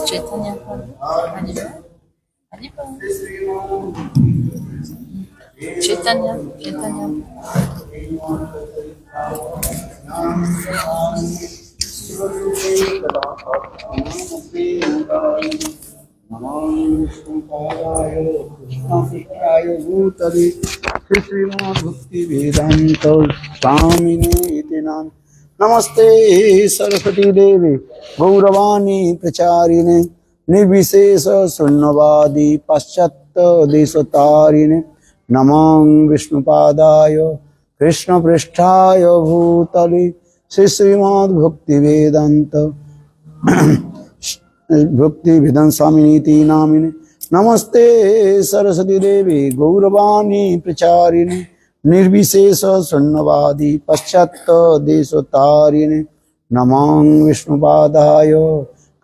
Chaitanya Haribo. Haribo. Chaitanya. नमस्ते सरस्वती देवी गौरवाणी प्रचारिणे निर्विशेष शून्यवादी पाश्चात्य देशतारिणे नमो विष्णुपादाय कृष्ण पृष्ठाय भूतले श्री श्रीमद् भक्ति वेदांत भक्ति वेदांत स्वामिनीति नामिने नमस्ते सरस्वती देवी गौरवाणी प्रचारिणे निर्विशेष शून्यवादी पाश्चात्य देशतारिणे नमो विष्णुपादाय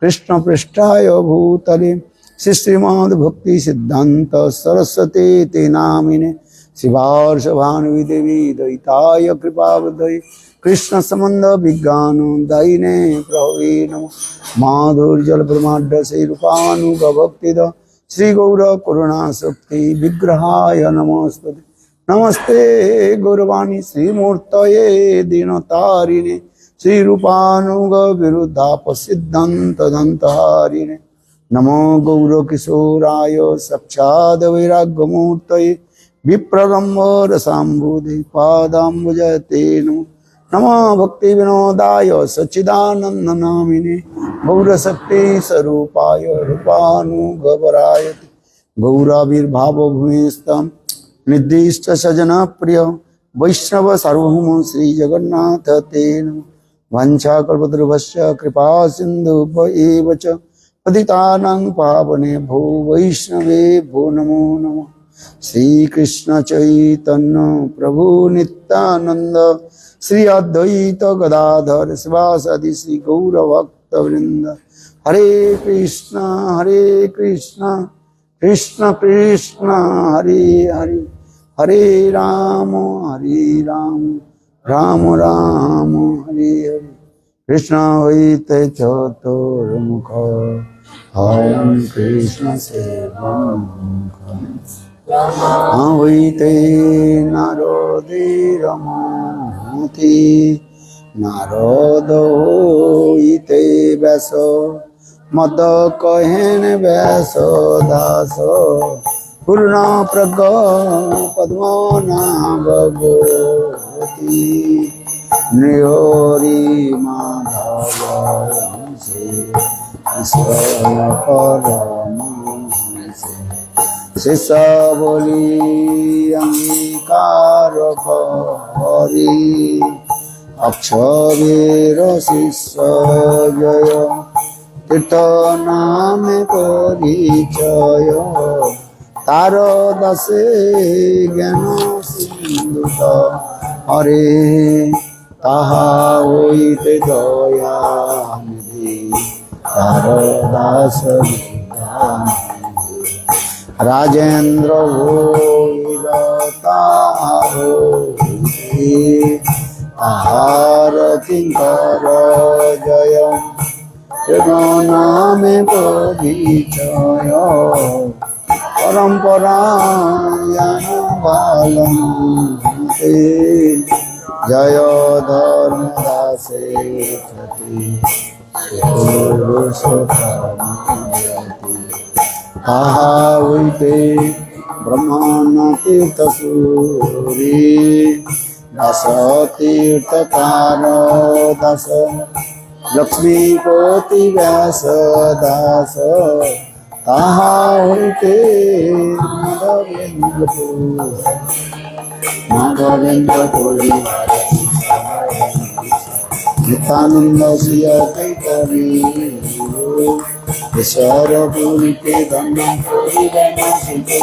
कृष्ण पृष्ठाय भूतले श्री श्रीमद् भक्ति सिद्धांत सरस्वती ते नामिने शिवार्ष भानुवी देवी दयिताय कृपावधये कृष्ण संबंध विज्ञान दायिने प्रभवे नमः माधुर्जल ब्रह्मांड से रूपानुगभक्तिद श्री गौर करुणा शक्ति विग्रहाय नमस्ते नमस्ते गौरवाणी श्रीमूर्तये दीनतारिणे श्री रूपानुग विरुद्धाप सिद्धांत दंतहारिणे नमो गौर किशोराय साक्षाद वैराग्यमूर्तये विप्रगम्भर सांबुधि पादाम्बुजते नमो नमो भक्ति विनोदाय सच्चिदानंद नामिने गौरशक्ति स्वरूपाय रूपानुगवराय गौराविर्भाव भूमिस्तम निर्दिष्ट सजन प्रिय वैष्णव सार्वभौम श्री जगन्नाथ ते नमः वंशाकल्पतरुभ्यश्च कृपा सिन्धुभ्य च पतितानां पावने भो वैष्णवे भो नमो नमः श्री कृष्ण चैतन्य प्रभु नित्यानंद श्री अद्वैत गदाधर शिवासादि श्री गौर भक्त वृंद हरे कृष्ण कृष्ण कृष्ण हरे हरे हरे राम राम राम हरे हरे कृष्ण वैते चतुर्मुख हरे कृष्ण सेवमुख वैते नारदीरमति नारद होइते व्यास मद कहन व्यास दास पूर्ण प्रग पद्मनाभगवती नृहरि माधव शेषा बोली अंगीकार करी अक्षवीर शिष्य जय तीर्थ नाम परिचय तार दासे ज्ञान सिंधुत हरे ताहा होइते दया निधि तार दास राजेंद्र भोगतारो आहार किंकर जय नाम परिचय परंपरा जय धर्मदासे आहा उइते ब्रह्मण तीर्थ सूरी दास तीर्थकार दास लक्ष्मीपति व्यास दास ताहा उइते माधवेन्द्रपुरी नित्यानंद श्री कैतवी ईश्वर गुरु के धन्य गुरु धन्य सुखे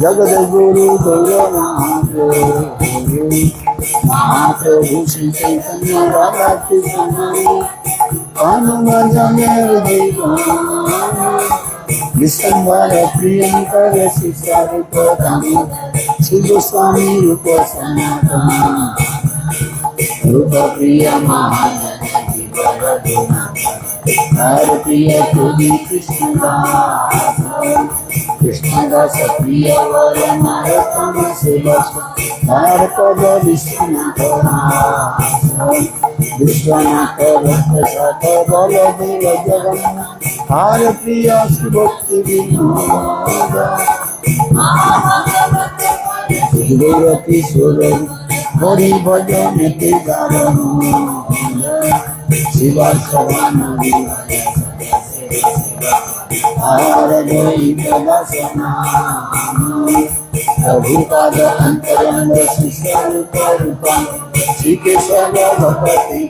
जगत गुरु गौर महाप्रभु श्री चैतन्य राधा कृष्ण विश्वम्भर प्रियंकर शिष्य रूप धामी श्री गोस्वामी रूप सनातन रूप प्रिय हर प्रिय तुझी कृष्णदास प्रिय वर नरोत्तम सेवक हर पद विश्वनाथ विश्वनाथ भक्त सत बल देव जगन्नाथ हर प्रिय भक्ति विनोद गौरती सुर हरि भजन के कारण शिवा सवन हर द्वैत दर्शना प्रभुपाद अंतरंग शिष्य रूप श्री केशव भगवती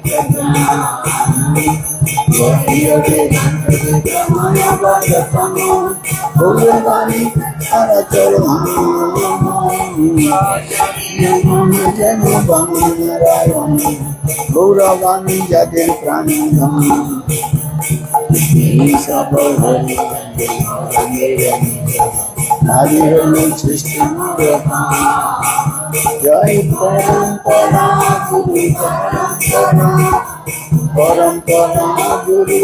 भगवानी गौरवाणी जातिर प्राणी सब सृष्टि जय परंपरा गुरु परंपरा गुरु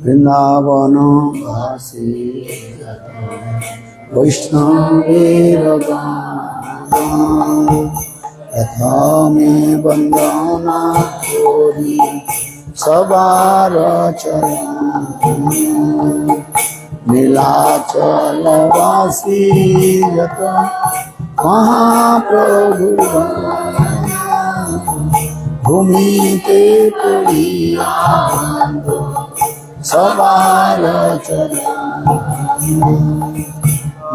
वृंदावन वासी वैष्णवेर यथा में वंदना कोरी सवार चरण नीलाचलवासी यत महाप्रभु भूमि ते पुरिया सवार चरण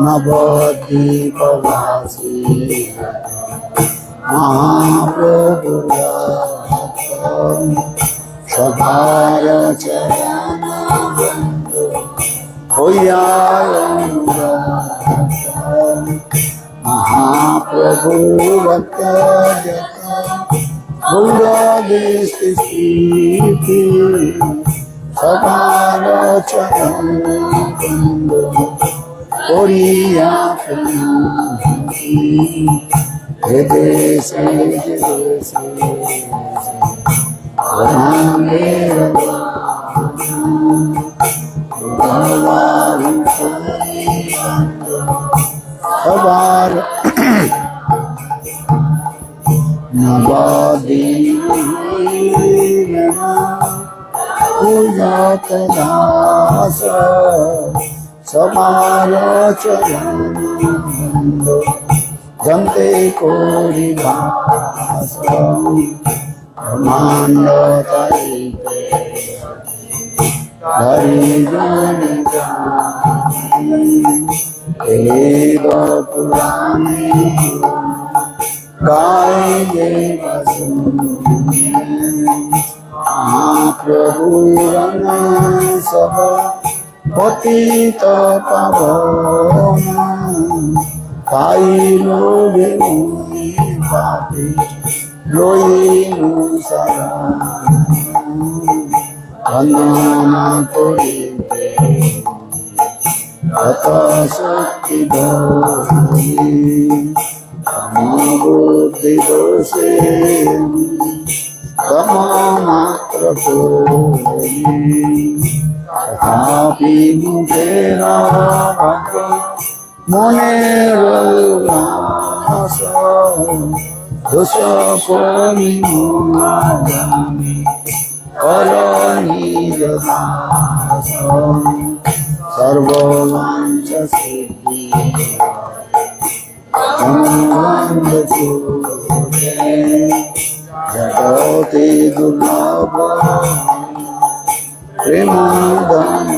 नवद्वीपवासी महाप्रभु सवार चरण महाप्रभु भक्त सवार चरण कोरिया हृदय से सवार पूजत दास सवार चरण जमते कोरि भास ब्रह्मांड हरि जन वेद पुराणे गाय देव महाप्रभु रन सब पतित पावन पाइलो बेमुनि पापी लोइनु शरण वंदना करिते अत शक्ति धरि बुद्धि दोषे मात्र तथापि मुखेर मनेर उल्लास दोष परिमानि करणी दास सर्ववांच सिद्धि जगति दुर्लभ प्रेमादन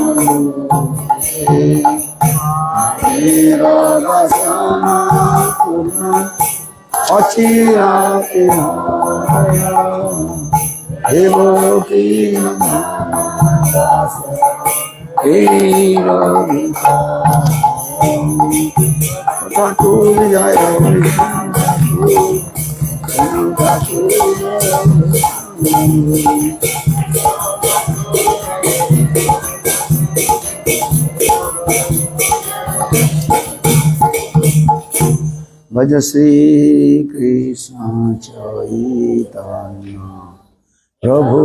मेरा दर्शन অচিরাতে দেবকী ঠাকুর জয় भज श्री कृष्ण चैतन्य प्रभु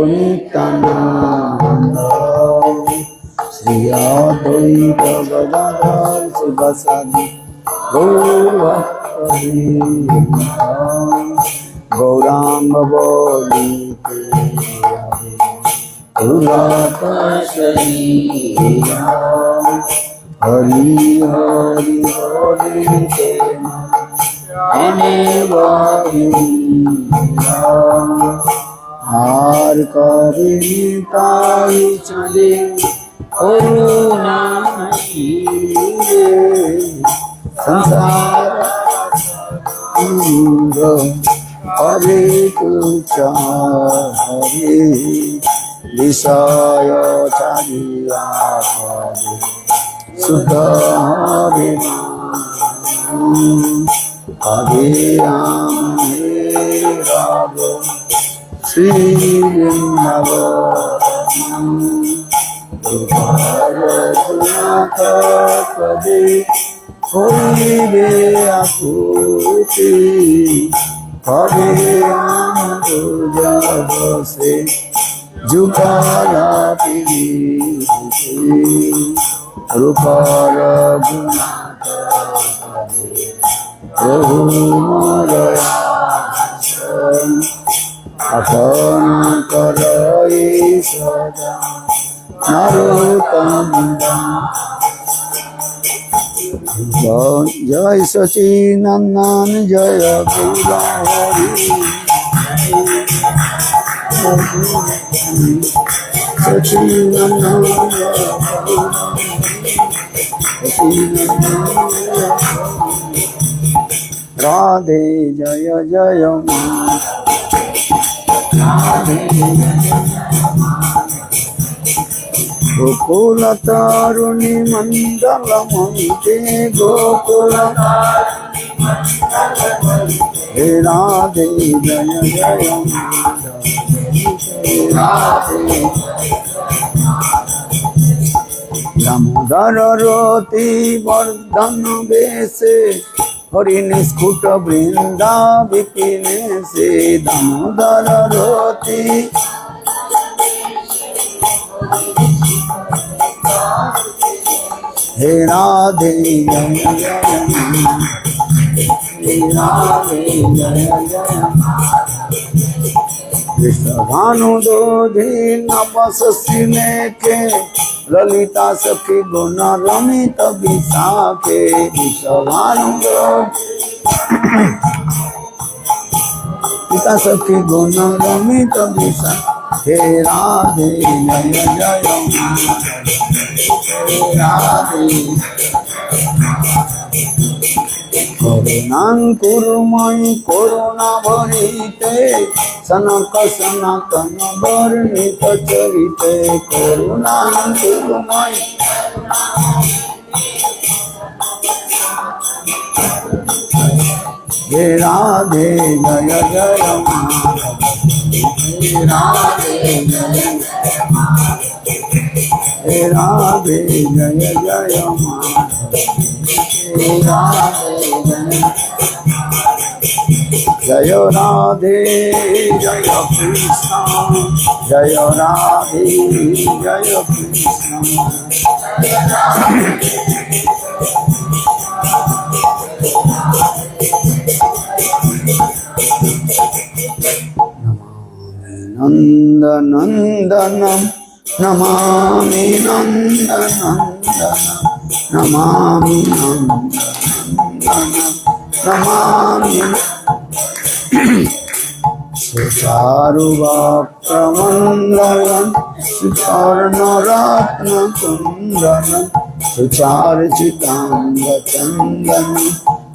नित्यानंद श्री अद्वैत गदाधर शिवासादि गौरभक्तवृंद गौरांग बोलिते हरि हरि बोलिते हार कवि ताई चले करुणा संसार हरे तुच्छ हरे विषय चारिया शुद्ध हरे हरे राम श्री वृंदावन पदे हरिवे आकुति हरे राम जब से जुगारा पीरी रूपर गुणात प्रभु मरया अपन करई सदा नरोत्तम जय सचिनंदन जय गौरी सचिनंदन राधे जय जय गोकुल तारुणी मंडल मते गोकुल हे राधे जय जय राधे दामोदर रति वर्धन बेसे हरि निष्कुट वृंदा विपिने से दामोदर रति हे राधे जय जय राधे जय जय कृष्ण भानु दोधी नवसी के ललिता सखी गुण रमित विशाखे कृष्ण भानु ललिता सखी गुण रमित विशाखे हे राधे जय जय राधे करुणां कुरुमयि करुणा भरिते सनक सनातन वर्णित चरिते करुणां कुरुमयि हे राधे जय जय हे राधे जय हे राधे जय जय हे राधे जय राधे जय कृष्ण जय राधे जय कृष्ण नंदनंदनम नमामि नंदनंदनम नमामि नंदनंदनम नमामि सुचारुवक्त्रमण्डलं सुवर्णरत्नकुण्डलं सुचारुचिताङ्गचन्दनं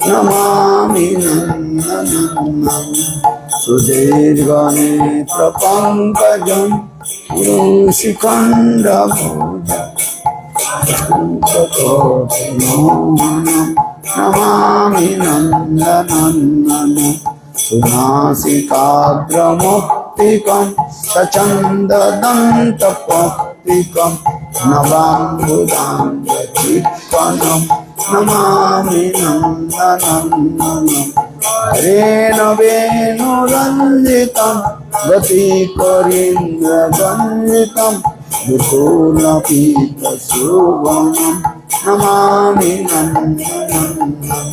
नमामि नन्दनन्दनं सुदीर्घनेत्रपङ्कजं पुरुषिखण्डभुजं नमामि नन्दनन्दनं सुनासिकाग्रमौक्तिकं सचन्ददन्तपौक्तिकं नवाम्बुजाङ्गचित्तनं नमामि नन्दनन्दनं हरेण वेणुरञ्जितं गतिकरीन्द्रगञ्जितं विपुलपीतशोभनं नमामि नन्दनन्दनं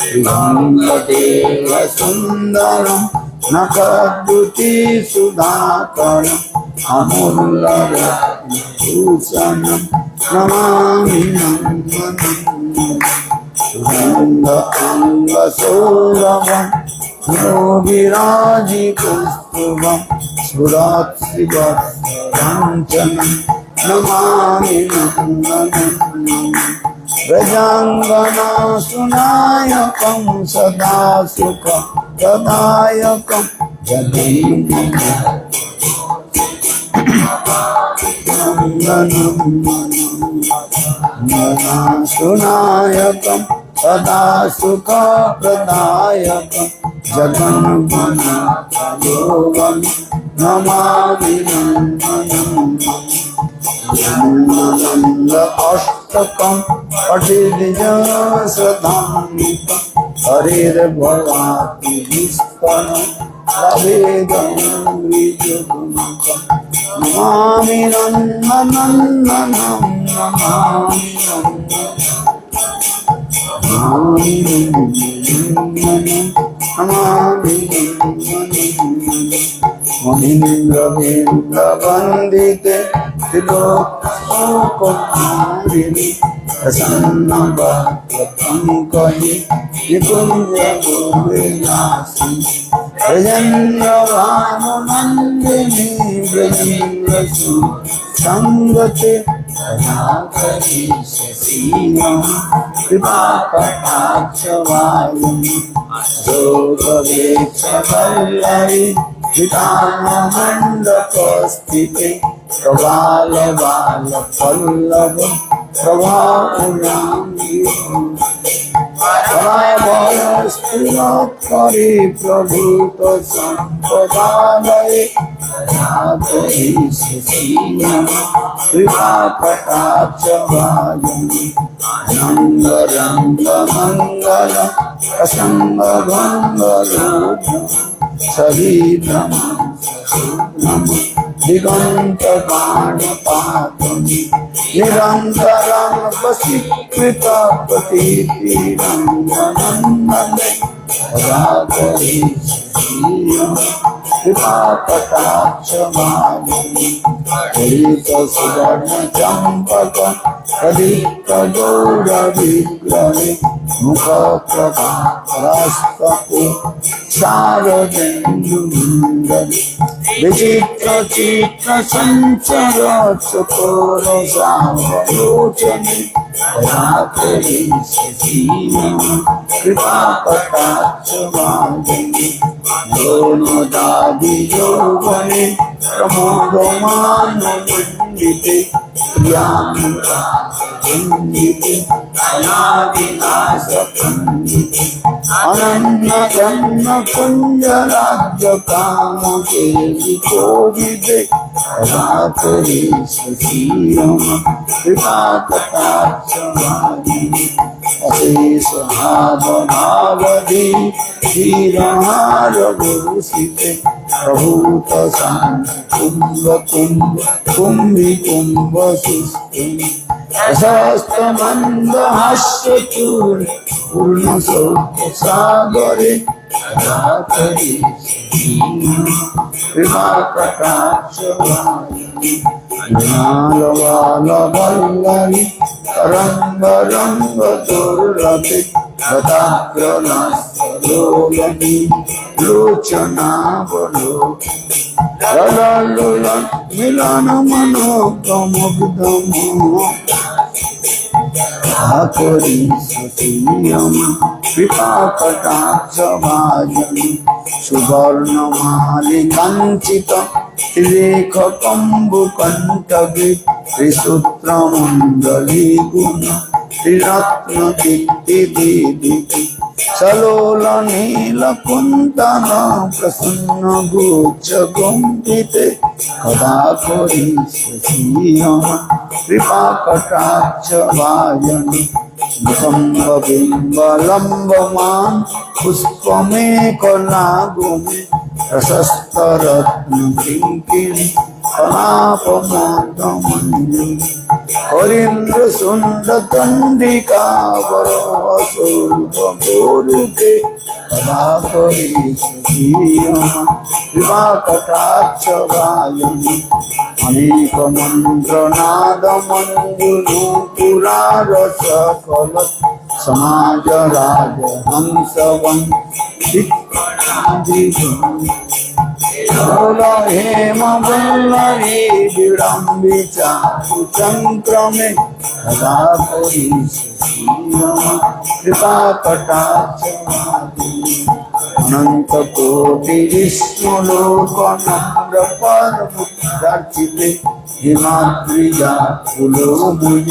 श्रीमदेवसुन्दरं नखद्युतिसुधाकरम् अमूल्यरत्नभूषणं नमामि नन्दनन्दनं सुगन्धाङ्गसौरभं योगिराजिकौस्तुभं स्फुरत्सिवत्सकाञ्चनं नमामि नन्दनन्दनं व्रजाङ्गनाशुनायकं सदा सुखप्रदायकं सुनायकं सदा सुखप्रदायकं जगन्नाथयोगं नमामि नन्दनन्दनं नन्द अष्टकं पठितजनश्रद्धान्वितं हरिर्भवाति विस्मरणं लभेदं विजुगुणकं नमामि नन्दनन्दनं नमामि महेन्द्रवेन्द्रवन्दिते त्रिलोककुमारिणि प्रसन्नवक्त्रपङ्कजे निकुञ्जगोविलासि ब्रजेन्द्रभानुनन्दिनी ब्रजेन्द्रसुसङ्गते शशीनं कृपाकटाक्षवायुं योगवेक्षवल्लरि वितानमण्डपस्थिते प्रबालबालपल्लव प्रभावस्त्रिलोत्करे प्रभूत सम्पदालये शशीनं कृपाकटाक्षवायुं नन्दरङ्गमङ्गल असङ्गभङ्गरूपं सविभ्रमं दिगन्तकाणपातं निरन्तरं वशीकृतप्रतीतिरङ्गनन्दने रागरे शशीनं कृपाकटाक्षवायुं हरितसुवर्णचम्पकं प्रदीप्तगौरविग्रहे मुखप्रभास्तपो शारदेन्दुमण्डले विचित्रचित्रसञ्चरचकोरसावलोचने रात्रि शशीनं कृपाकटाक्षवायुं योनोदादियौवने प्रमोदमानमण्डिते प्रियामृतान्विते अनादिनाशपण्डिते अनन्यजन्मकुञ्जराज्यकामकेलिकोविदे रात्रि शशीनं कृपाकटाक्षवायुं अशेषभावभावधि धीरहारभूषिते प्रभूत कुम्भ कुम्भिकुम्भ सुस्ते अशस्तमन्दहास्यचूर पूर्णसौख्यसागरे रात्रि शशीनं कृपाकटाक्षवायुं ज्ञानवालवल्लरि तरङ्गरङ्गदुर्लभे गताग्रलसलोलनि लोचनावलोकने लललुलन् मिलनमनोगमुग्धमो ठाकुरी शशीनं कृपाकटाक्ष भाजन सुवर्णमालिकाञ्चित त्रिरेख कम्बुकण्ठगे त्रिसूत्रमण्डलीगुण त्रिरत्नकीर्तिदीदिति सलोल नीलकुन्तल प्रसन्न गुच्छ गुम्फिते कदा करिष्यसि कृपाकटाक्ष भाजन बिम्बलम्बमान् पुष्पमेकलागुमे रसस्तरत्नकिङ्किणी कलापमोदमञ्जुली हरीन्द्रसुन्दरचण्डिकावरस्वरूपगोरुके कदा करिष्यसि कृपाकटाक्ष भाजनी अनेक मंत्रनाद मंजुलूपुरारसकल समाज राज हंसवं हेम वल्लरी विडम्बिचा चंक्रमे कदा करिष्यसि कृपाकटाक्ष अनंत कोटि विष्णुलोक नम्र परमुदार्चिते हिमाद्रिजा कुलोभुज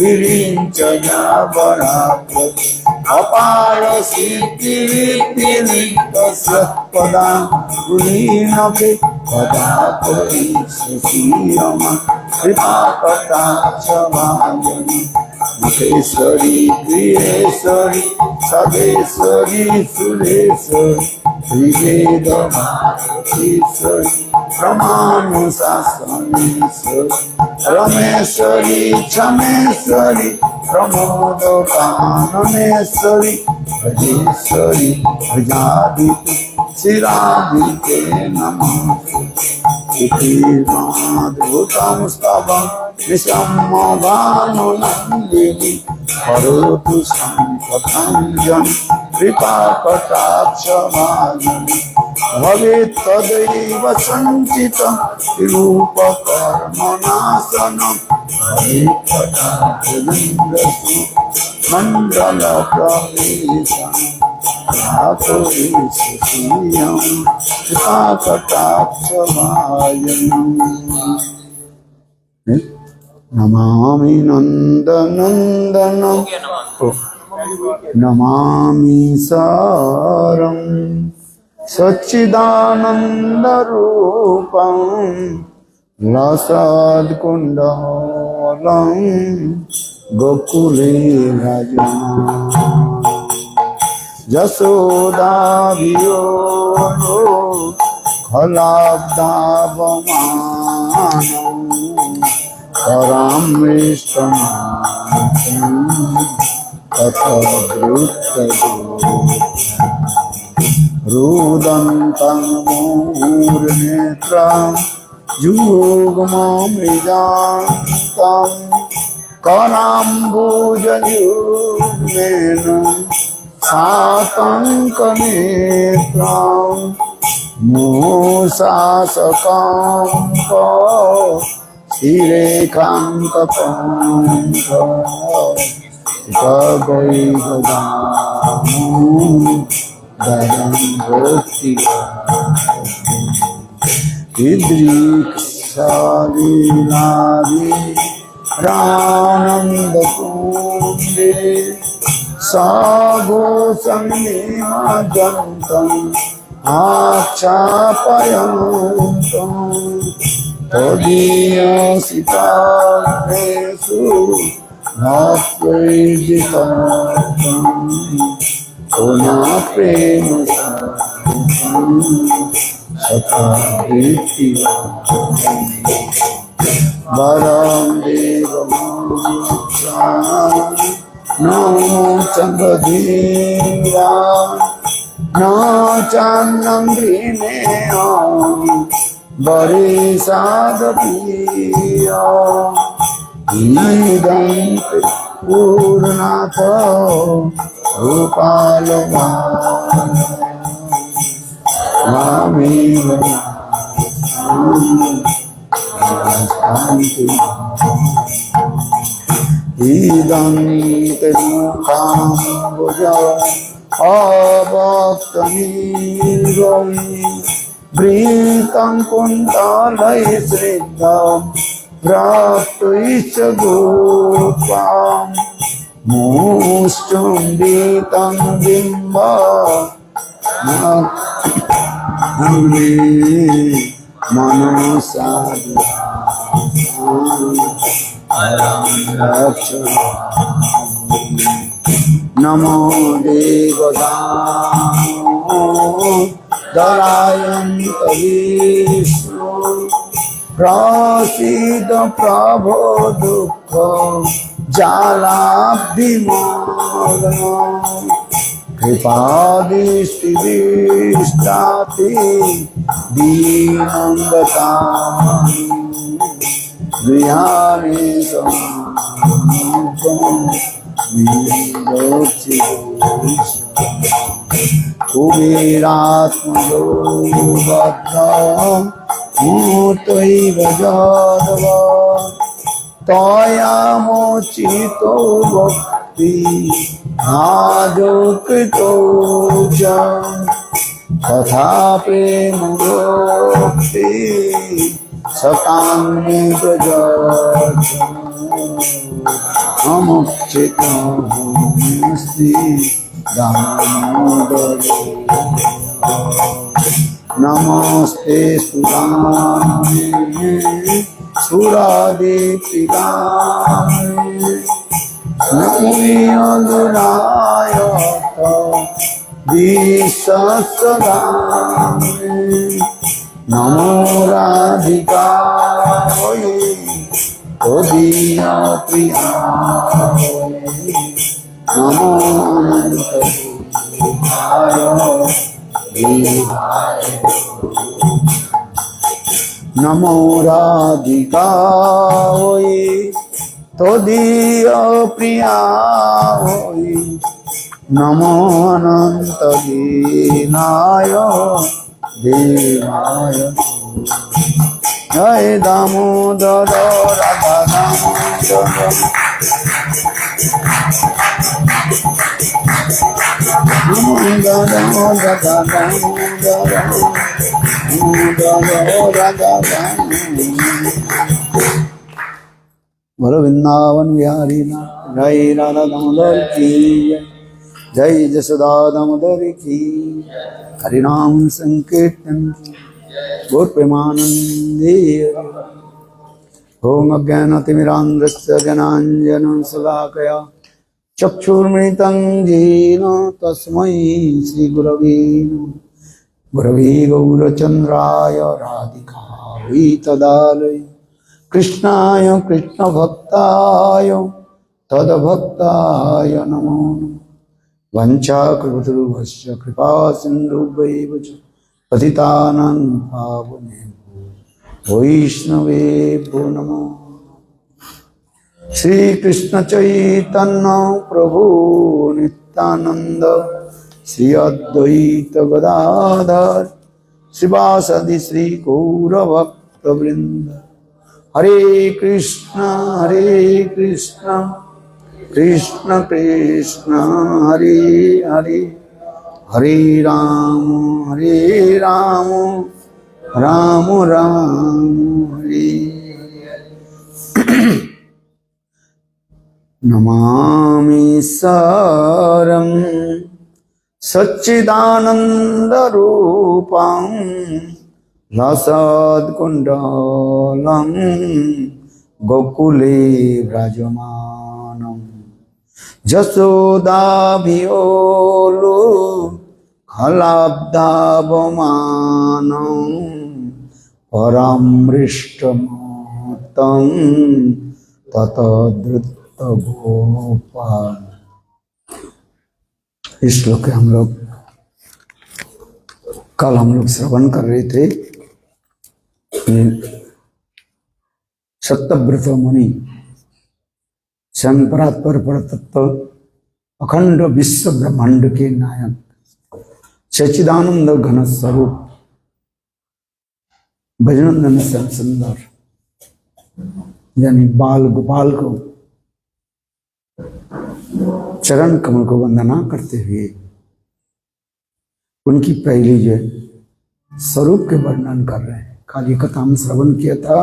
विरिञ्चया वराकृति अपार सिद्धिरिद्धिलिप्तस्य पदाङ्गुलीनके कदा करिष्यसि कृपाकटाक्ष भाजनी महेश्वरी गृहेश्वरी सदेश्वरी सुरेश्वरी श्रीवेदभारतीश्वरी प्रमाणुशासनेश्वरी रमेश्वरी क्षमेश्वरी प्रमोदकाननेश्वरी भजेश्वरी भजादिति शिरादिते नमः इतिमाद्भुतं स्तवं विषमभानुनन्दिनी करोतु सम्पतं जन कृपाकटाक्ष भाजनी भवेत् तदैव सञ्चितं रूपकर्मनाशनं भवेत् तदा पुलिन्द्रसु मण्डलप्रवेशनं करिष्यसि कृपाकटाक्ष भाजनी नमामि नन्दनन्दनं नमामि सारं सच्चिदानन्दरूपं लसत्कुण्डलं गोकुले राजन् यशोदाभियो खलाब्दावमानं करामृष्टमानं तथावृत्तयो रुदन्तं मूर्नेत्रं युग्ममृजान्तं कराम्बुजयुग्मेन सातङ्कनेत्रं मूषासकाङ्क श्रीरेखाङ्कपङ्क गगैगदामु दरं भक्ति ईदृक्षलीलादि प्रानन्दकुन्दे सागोसंनिमज्जन्तम् आख्यापयन्तम् तदीयसिताग्रेषु भक्तैर्जितम् पुनः प्रेम सता वृत्ति वरं देवमूर्छा नो चन्द्रधीरा न चान्नं गृह्णेयो वरेशादपीया इदं पूर्णाथ गोपालवामेव शान्ति इदं त्रिमुखाम्बुज अभक्तनिर्गमि वृतं कुन्तलय श्रद्धां प्राप्तुश्च गोपां मुष्टुम्बितं बिम्बा मनसा नमो देवदायन्त विष्णु प्रसीद प्रभो दुःख जालाब्धिमग्न कृपादिष्टिविष्टाति दीनं गतानि गृहाणि कुबेरात्मजो भद्रं मूर्तैव जातव तया मोचितो भक्ति आजो कृतो जन तथा प्रेम भक्ति सतान्मे अमुक्षितमस्ति दामोदरे नमस्ते सुदामे सुरादिपितामे नमोऽधुनाय विश्वसदामे नमो राधिकायै त्वदीया प्रियायै नमो अनन्तदेवाय देवाय नमो राधिकायै त्वदीया प्रियायै नमो अनन्तदीनाय देवाय जय दामोदर राधा दामोदर बोलो वृंदावन बिहारी जय राधा दामोदर की जय जसोदा दामोदर की हरिनाम संकीर्तन गौर प्रेमानंदे ओम अज्ञानतिमिरान्धस्य ज्ञानाञ्जनं शलाकया चक्षुर्मृतं येन तस्मै श्रीगुरवे नमः गुरवे गौरचन्द्राय राधिकायै तदालय कृष्णाय कृष्णभक्ताय तद्भक्ताय नमो नमः वञ्चाकल्पतरुभ्यश्च कृपा सिन्धुभ्यैव च पतितानां पावनेभ्यो वैष्णवेभ्यो नमो श्री कृष्ण चैतन्य प्रभु नित्यानंद श्री अद्वैत गदाधर श्रीवासदि श्री गौरभक्त वृंद हरे कृष्ण कृष्ण कृष्ण हरे हरे हरे राम राम राम हरे नमामि सारं सच्चिदानन्दरूपं लसत्कुण्डलं गोकुले व्रजमानं जसोदाभियोलु खलाब्दावमानं परमृष्टमतं ततद्रुत गोपाल। इस श्लोक के कल हम लोग श्रवण कर रहे थे। सत्यव्रत मुनि स्वयं परात्पर परतत्व अखंड विश्व ब्रह्मांड के नायक सच्चिदानंद घन स्वरूप भजनंदन श्याम सुंदर यानी बाल गोपाल को चरण कमल को वंदना करते हुए उनकी पहली जो है स्वरूप के वर्णन कर रहे हैं। खाली कथा हम श्रवण किया था।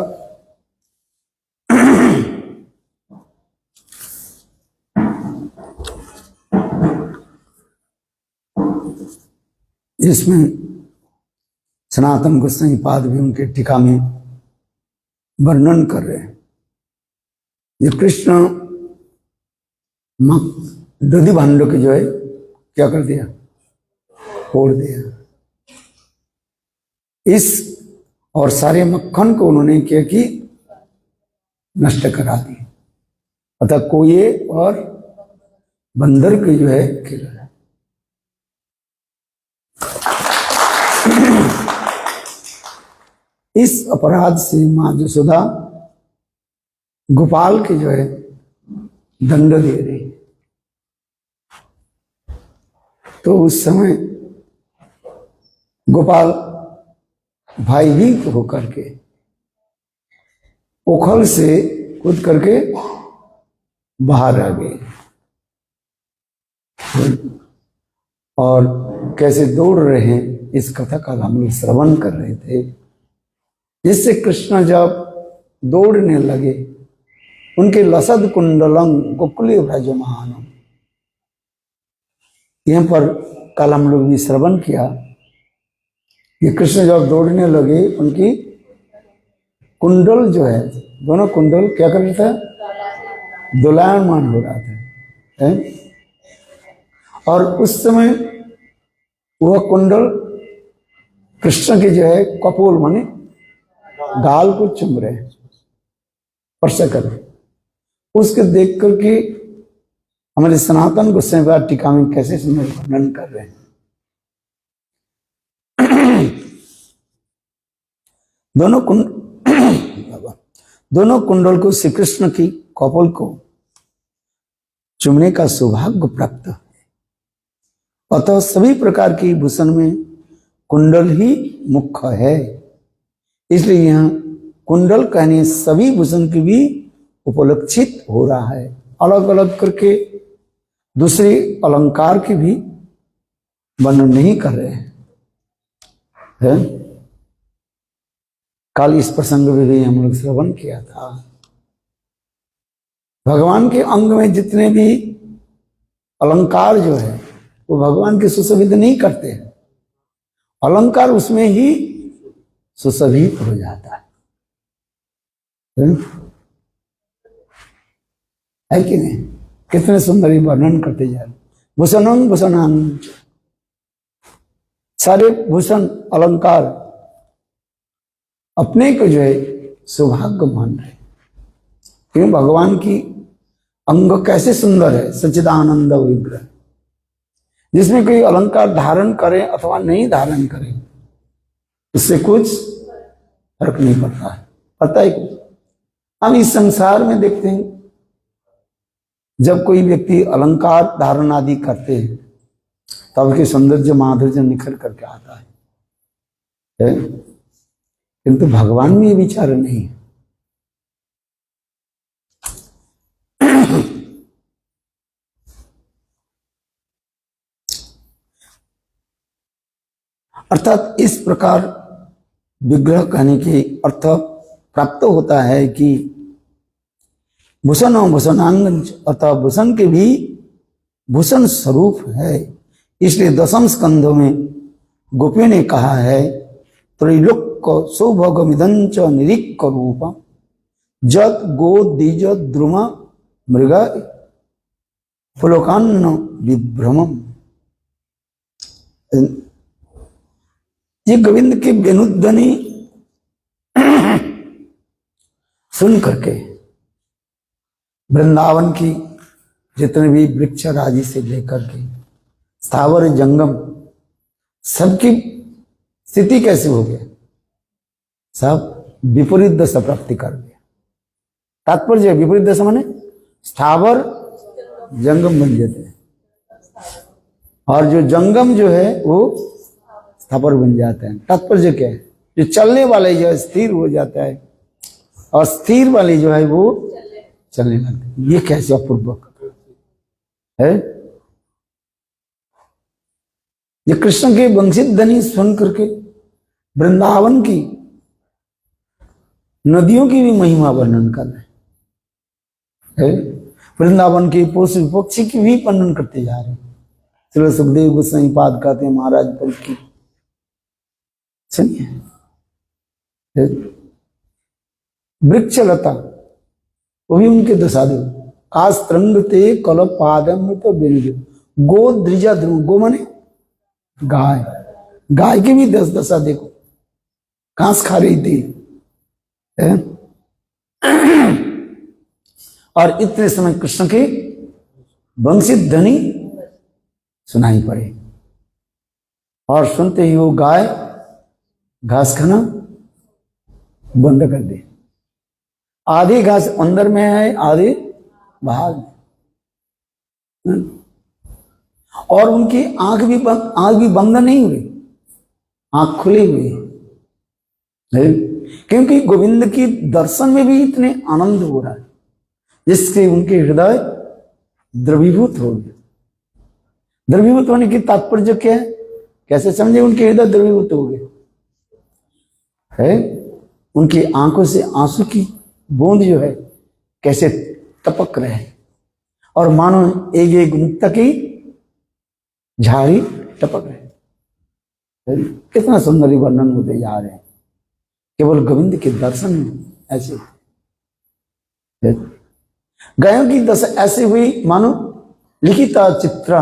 जिसमें सनातन गोस्वामी पाद भी उनके टीका में वर्णन कर रहे हैं। ये कृष्ण दधि भांडों के जो है क्या कर दिया, फोड़ दिया। इस और सारे मक्खन को उन्होंने क्या कि नष्ट करा दी। अतः कोये और बंदर के जो है खिला। इस अपराध से मां यशोदा गोपाल के जो है दंड दे रही। तो उस समय गोपाल भयभीत होकर के उखल से कूद करके बाहर आ गए और कैसे दौड़ रहे हैं इस कथा का हम लोग श्रवण कर रहे थे। जिससे कृष्ण जब दौड़ने लगे उनके लसद कुंडलम गोकुले व्रजमानम, यहाँ पर कल हम लोग भी श्रवण किया। ये कृष्ण जब दौड़ने लगे उनकी कुंडल जो है, दोनों कुंडल क्या कर रहा था, दोलायमान हो रहा था है? और उस समय वह कुंडल कृष्ण के जो है कपोल माने गाल को चुम रहे, स्पर्श कर रहे। उसके देख करके हमारे सनातन गोस्वामी टीका में कैसे सुंदर वर्णन कर रहे हैं। दोनों कुंडल को श्री कृष्ण की कपोल को चुमने का सौभाग्य प्राप्त है। अतः सभी प्रकार की भूषण में कुंडल ही मुख्य है। इसलिए यहाँ कुंडल कहने सभी भूषण की भी उपलक्षित हो रहा है। अलग अलग करके दूसरे अलंकार की भी वर्णन नहीं कर रहे हैं। कल इस प्रसंग में भी हम लोग श्रवण किया था। भगवान के अंग में जितने भी अलंकार जो है वो भगवान के सुशोभित नहीं करते हैं, अलंकार उसमें ही सुशोभित हो जाता है कि नहीं? कितने सुंदर वर्णन करते जा रहे। भूषणं भूषणांग, सारे भूषण अलंकार अपने को जो है सौभाग्य मान रहे। क्यों? भगवान की अंग कैसे सुंदर है, सच्चिदानंद विग्रह, जिसमें कोई अलंकार धारण करे अथवा नहीं धारण करे उससे कुछ फर्क नहीं पड़ता है। पता है कुछ? हम इस संसार में देखते हैं जब कोई व्यक्ति अलंकार धारण आदि करते हैं तब के सौंदर्य माधुर्य निखर करके आता है, किंतु भगवान में ये विचार नहीं है। अर्थात इस प्रकार विग्रह कहने के अर्थ प्राप्त होता है कि भूषण और भूषणांग अर्थात भूषण के भी भूषण स्वरूप है। इसलिए दशम स्कंधों में गोपियों ने कहा है त्रैलोक्य सौभोगमिदंच निरीक्ष रूपम जत गो द्विज द्रुम मृग पुलोकान्न विभ्रमम। ये गोविंद की वेणुध्वनि सुन करके वृंदावन की जितने भी वृक्ष राजी से लेकर के स्थावर जंगम सबकी स्थिति कैसी हो गया, सब विपरीत दशा प्राप्ति कर गया। तात्पर्य विपरीत दशा माने स्थावर जंगम बन जाते हैं और जो जंगम जो है वो स्थावर बन जाते हैं। तात्पर्य क्या है? जो चलने वाले जो है स्थिर हो जाता है और स्थिर वाले जो है वो चलने लगते। ये कैसे अपूर्व है? ये कृष्ण के वंशित ध्वनि सुन करके वृंदावन की नदियों की भी महिमा वर्णन कर रहे हैं, वृंदावन के पशु पक्षी की भी वर्णन करते जा रहे हैं। श्री सुखदेव गोस्वामी पाद कहते हैं महाराज पल की सुनिए, वृक्षलता वो भी उनके दशा दो, कास्त्रंग ते कल पादमृत बेनिजो, गो द्विजा ध्रुव, गो माने गाय, गाय की भी दशा देखो, घास खा रही थी और इतने समय कृष्ण के वंशित ध्वनि सुनाई पड़े और सुनते ही वो गाय घास खाना बंद कर दे। आधी घास अंदर में है, आधी बाहर में, और उनकी आंख भी बंद नहीं हुई, आंख खुली हुई है, क्योंकि गोविंद की दर्शन में भी इतने आनंद हो रहा है जिससे उनके हृदय द्रवीभूत हो गए। द्रवीभूत होने की तात्पर्य क्या है, कैसे समझे उनके हृदय द्रवीभूत हो गए है, उनकी आंखों से आंसू की बूंद जो है कैसे टपक रहे हैं और मानो एक एक मुक्ता की झाड़ी टपक रहे। कितना सुंदर वर्णन होते जा रहे हैं केवल गोविंद के दर्शन में। ऐसे गायों की दशा ऐसे हुई मानो लिखिता चित्रा,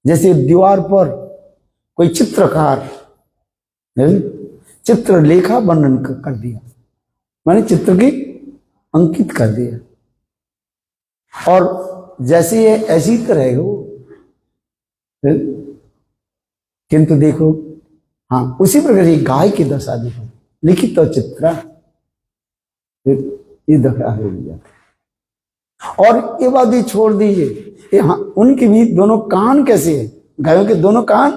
जैसे दीवार पर कोई चित्रकार चित्रलेखा वर्णन कर दिया, मैंने चित्र की अंकित कर दिया और जैसे ये ऐसी तरह हो, किंतु देखो हाँ उसी प्रकार ये गाय की दशा देखो, लिखित तो चित्रा, ये दशा हो जाती। और ये बात ही छोड़ दीजिए, हाँ उनके भी दोनों कान कैसे है, गायों के दोनों कान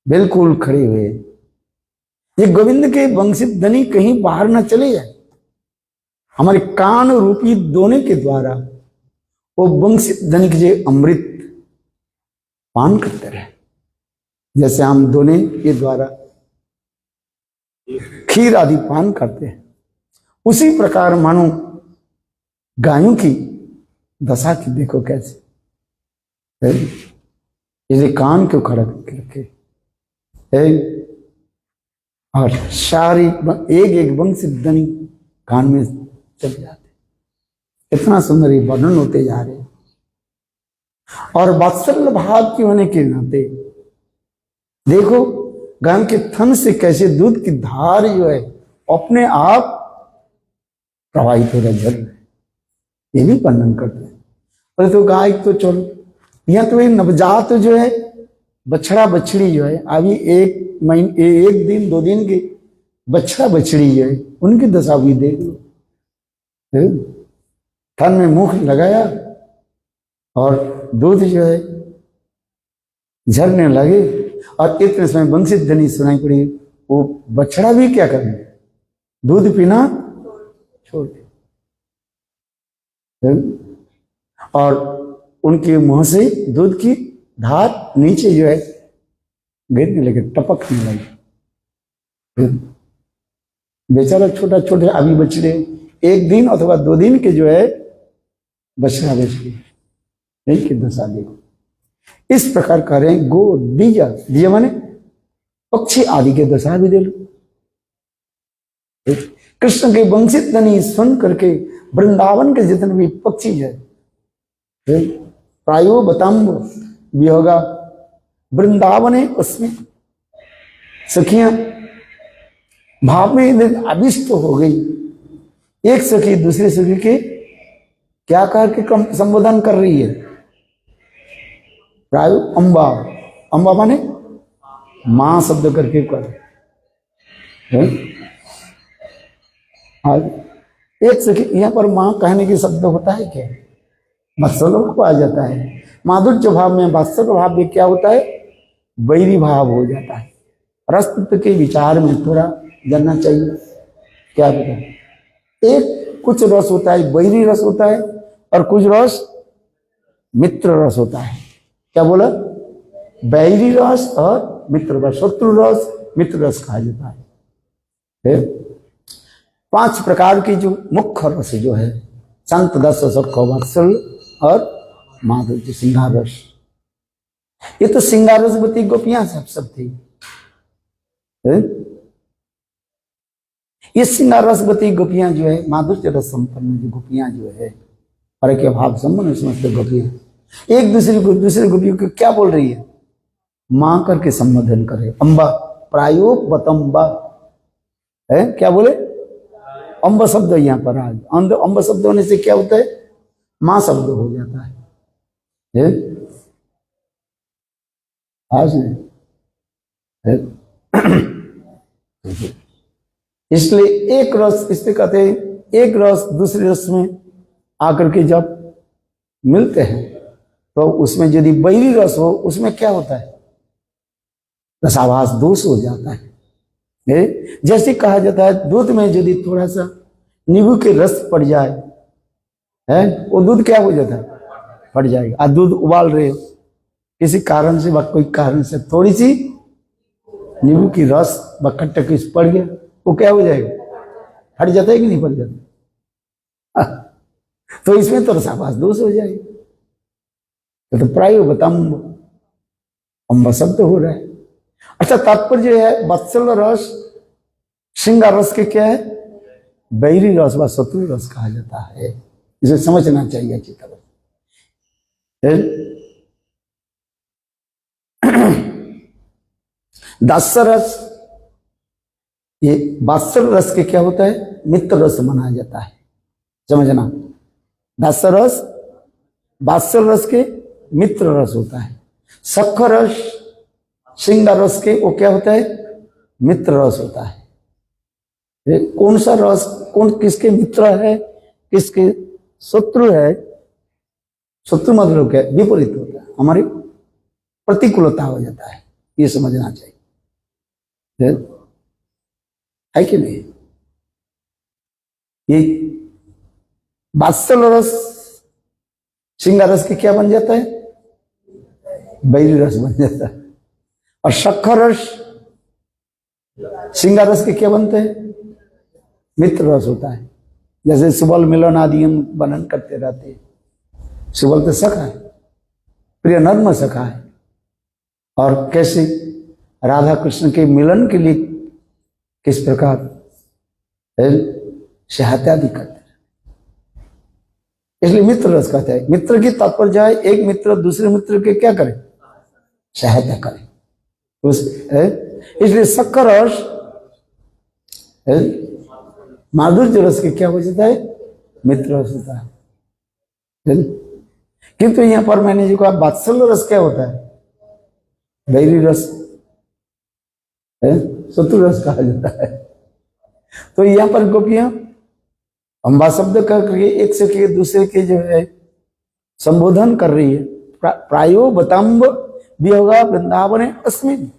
बिल्कुल खड़े हुए। ये गोविंद के वंशित ध्वनि कहीं बाहर न चले जाए, हमारे कान रूपी दोने के द्वारा वो वंशित ध्वनि के अमृत पान करते रहे, जैसे हम दोने के द्वारा खीर आदि पान करते हैं, उसी प्रकार मानो गायों की दशा की देखो कैसे, जैसे कान क्यों खड़ा करके और सारी एक एक वंशित ध्वनि कान में चल जाते। इतना सुंदर ये वर्णन होते जा रहे हैं और वात्सल्य भाव की होने के नाते देखो गायों के थन से कैसे दूध की धार जो है अपने आप प्रवाहित हो रहा है, ये भी वर्णन करते हैं। अरे तो गाय तो चलो यहाँ तो ये नवजात जो है बछड़ा बछड़ी जो है अभी एक महीने एक दिन दो दिन के बछड़ा बछड़ी जो है उनकी दशा भी देख लो, थन में मुख लगाया और दूध जो है झरने लगे और इतने समय वंशित ध्वनि सुनाई पड़ी, वो बछड़ा भी क्या करे, दूध पीना छोड़ दे और उनके मुंह से दूध की धार नीचे जो है गिरने लगे, टपकने लगे। बेचारा छोटा छोटे अभी बछड़े एक दिन अथवा दो दिन के जो है बछड़ा बछड़ी, यही की दशा देखो। इस प्रकार कर रहे हैं गो दीजा, दिया माने पक्षी आदि के दशा भी दे लो। कृष्ण के वंशित ध्वनि सुन करके वृंदावन के जितने भी पक्षी है प्रायो बताम्ब वियोगा वृंदावने उसमें सखियां भाव में अभिष्ट हो गई, एक सखी दूसरे सखी के क्या कह के संबोधन कर रही है, प्रायो अम्बा, अम्बा माने मां शब्द करके कर एक सखी, यहां पर मां कहने की शब्द होता है क्या, वात्सल्य को आ जाता है। माधुर्य भाव में वात्सल्य भाव में क्या होता है, वैरी भाव हो जाता है। रसतत्व के विचार में थोड़ा जानना चाहिए, क्या पता एक कुछ रस होता है वैरी रस होता है और कुछ रस मित्र रस होता है। क्या बोला, बैरी रस और मित्र रस, शत्रु रस, मित्र रस कहा जाता है। फिर 5 प्रकार की जो मुख्य रस जो है, संत दस सखो वात्सल्य और माधुर्य, श्रृंगार रस। ये तो श्रृंगार रसवती गोपियां सब थी। ये श्रृंगार रसवती गोपियां जो है, माधुर्य रस संपन्न जो गोपियां जो है, पर के भाव संबंध समस्त गोपियां एक दूसरे गोपियों को क्या बोल रही है? मां करके संबोधन करे। अम्बा प्रायो बतम्बा है, क्या बोले? अम्ब शब्द यहाँ पर आज अम्ब शब्द होने से क्या होता है? मां शब्द हो जाता है। आज इसलिए एक रस, इसलिए कहते हैं एक रस दूसरे रस में आकर के जब मिलते हैं तो उसमें यदि बैरी रस हो, उसमें क्या होता है? रसाभास दोष हो जाता है। जैसे कहा जाता है दूध में यदि थोड़ा सा नींबू के रस पड़ जाए है, वो दूध क्या हो जाता है? फट जाएगा। आज दूध उबाल रहे हो, किसी कारण से कोई कारण से थोड़ी सी नींबू की रस खट्टा किस पड़ गया, वो क्या हो जाएगा? फट जाता है कि नहीं फट जाता? तो इसमें तो रसाभास दोष हो जाएगा। तो प्रायो बतम्ब, अम्ब शब्द हो रहा है। अच्छा, तात्पर्य है वत्सल रस श्रृंगार रस के क्या है? बैरी रस व शत्रु रस कहा जाता है। इसे समझना चाहिए अच्छी तरह। दास्य रस, ये वात्सल रस के क्या होता है? मित्र रस माना जाता है। समझना, दास्य रस वात्सल रस के मित्र रस होता है। सख रस श्रृंगार रस के वो क्या होता है? मित्र रस होता है। कौन सा रस कौन किसके मित्र है, किसके शत्रु है? शत्रु मतलब क्या? विपरीत होता है, हमारी प्रतिकूलता हो जाता है। ये समझना चाहिए, है कि नहीं? ये वात्सल रस श्रृंगार रस के क्या बन जाता है? बैरी रस बन जाता है। और शक्कर रस श्रृंगार रस के क्या बनते हैं? मित्र रस होता है। जैसे सुबल मिलन आदि हम वर्णन करते रहते हैं। सुबल तो सखा है, प्रिय नर्म सखा है, और कैसे राधा कृष्ण के मिलन के लिए किस प्रकार सहायता भी करते हैं। इसलिए मित्र रस कहते हैं। मित्र की तात्पर्य है एक मित्र दूसरे मित्र के क्या करे? सहायता करे। इसलिए शक्कर रस माधुर्य रस के क्या हो जाता है? मित्र रस होता है। किंतु यहां पर मैंने जो कहा वात्सल्य रस क्या होता है? बैरी रस, शत्रु रस कहा जाता है। तो यहां पर गोपियां अम्बा शब्द करके एक से के दूसरे के जो है संबोधन कर रही है। प्रायो बतम्ब वियोगा वृंदावन अस्मिन।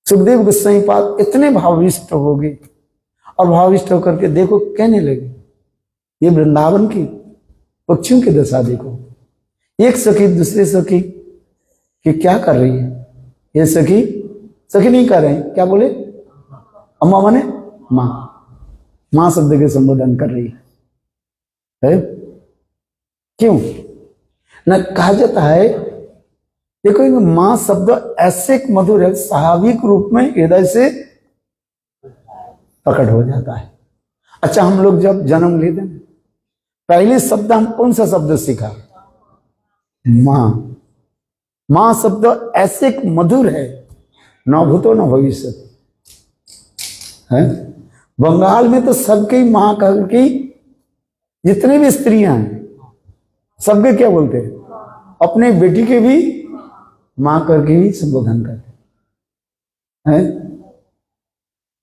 सुखदेव गोस्वामी पाद इतने भाविष्ट हो गए और भाविष्ट होकर के देखो कहने लगे, ये वृंदावन की पक्षियों की दशा देखो। एक सखी दूसरे सखी कि क्या कर रही है? ये सखी नहीं कर रहे हैं, क्या बोले? अम्मा माने मां, मां शब्द के संबोधन कर रही है। क्यों न कहा जाता है? देखो मां शब्द ऐसे मधुर है, स्वाभाविक रूप में हृदय से प्रकट हो जाता है। अच्छा, हम लोग जब जन्म लेते हैं पहले शब्द हम कौन सा शब्द सीखा? मां। मां शब्द ऐसे मधुर है, न भूतो न भविष्य है। बंगाल में तो सबके मां कह के जितने भी स्त्रियां हैं सबके क्या बोलते हैं? अपने बेटी के भी मां करके ही संबोधन करते हैं।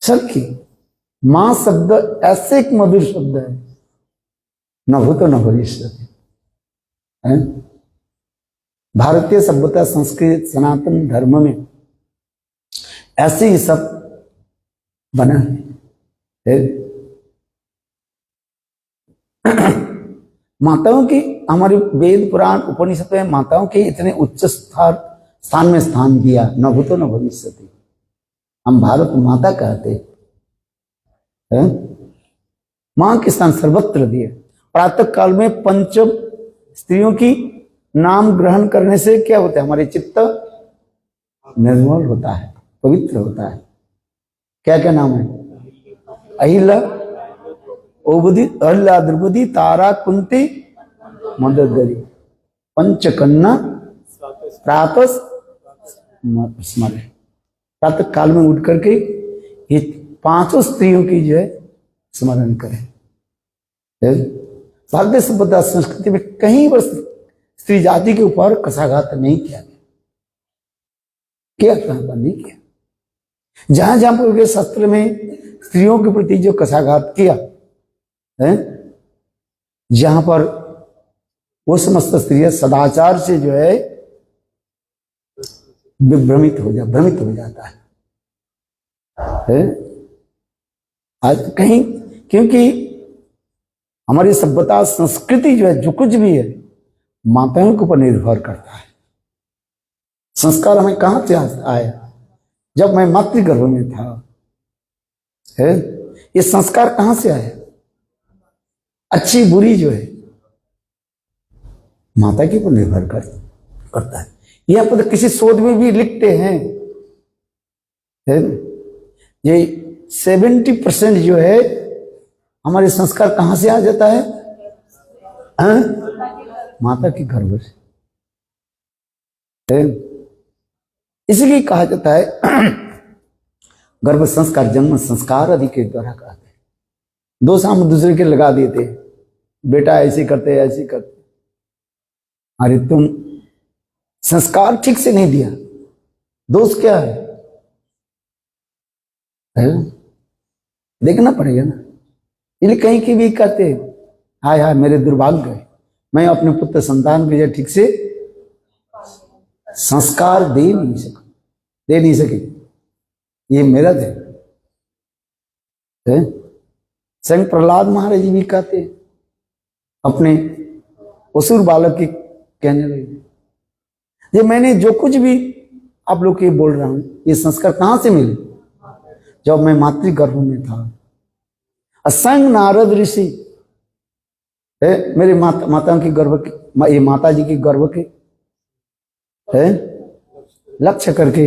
सबकी मां शब्द ऐसे एक मधुर शब्द है, न भूतो न भविष्य है। भारतीय सभ्यता संस्कृत सनातन धर्म में ऐसे ही सब बना है। माताओं की हमारे वेद पुराण उपनिषद में माताओं के इतने उच्च स्थान में स्थान दिया, न भूतो न भविष्यति। हम भारत माता कहते हैं, मां के स्थान सर्वत्र दिए। प्रातः काल में पंच स्त्रियों की नाम ग्रहण करने से क्या होता है? हमारे चित्त निर्मल होता है, पवित्र होता है। क्या क्या नाम है? अहिला, ओबदी, अहिला, द्रौपदी, तारा, कुंती, मंदोदरी, पंचकन्या, प्रातः स्मरण। प्रातः काल में उठ करके ये पांचों स्त्रियों की जो है स्मरण करें। भारतीय सभ्यता संस्कृति में कहीं पर स्त्री जाति के ऊपर कसाघात नहीं किया गया, कहां पर नहीं किया। जहां जहां पर शास्त्र में स्त्रियों के प्रति जो कसाघात किया है, जहां पर वो समस्त स्त्रियां सदाचार से जो है भ्रमित हो जाता है। आज कहीं, क्योंकि हमारी सभ्यता संस्कृति जो है, जो कुछ भी है, माताओं के ऊपर निर्भर करता है। संस्कार हमें कहां से आया? जब मैं मातृगर्भ में था, है ये संस्कार कहां से आया? अच्छी बुरी जो है माता के ऊपर निर्भर करता है। यहां पर किसी शोध में भी लिखते हैं, ये 70% जो है हमारे संस्कार कहां से आ जाता है? माता के गर्भ से। इसलिए कहा जाता है गर्भ संस्कार जन्म संस्कार आदि के द्वारा कहते हैं। दो साम दूसरे के लगा देते, बेटा ऐसे करते ऐसे करते। अरे तुम संस्कार ठीक से नहीं दिया, दोष क्या है? देखना पड़ेगा ना। इसलिए कहीं की भी कहते हाय हाय मेरे दुर्भाग्य है, मैं अपने पुत्र संतान के लिए ठीक से संस्कार दे नहीं सके। ये मेरा दे। स्वयं प्रहलाद महाराज जी भी कहते अपने असुर बालक के कहने लगे, ये मैंने जो कुछ भी आप लोग के बोल रहा हूं, ये संस्कार कहां से मिले? जब मैं मातृगर्भ में था। असंग नारद ऋषि मेरे माताओं की गर्भ के, ये माता जी की गर्भ के है लक्ष्य करके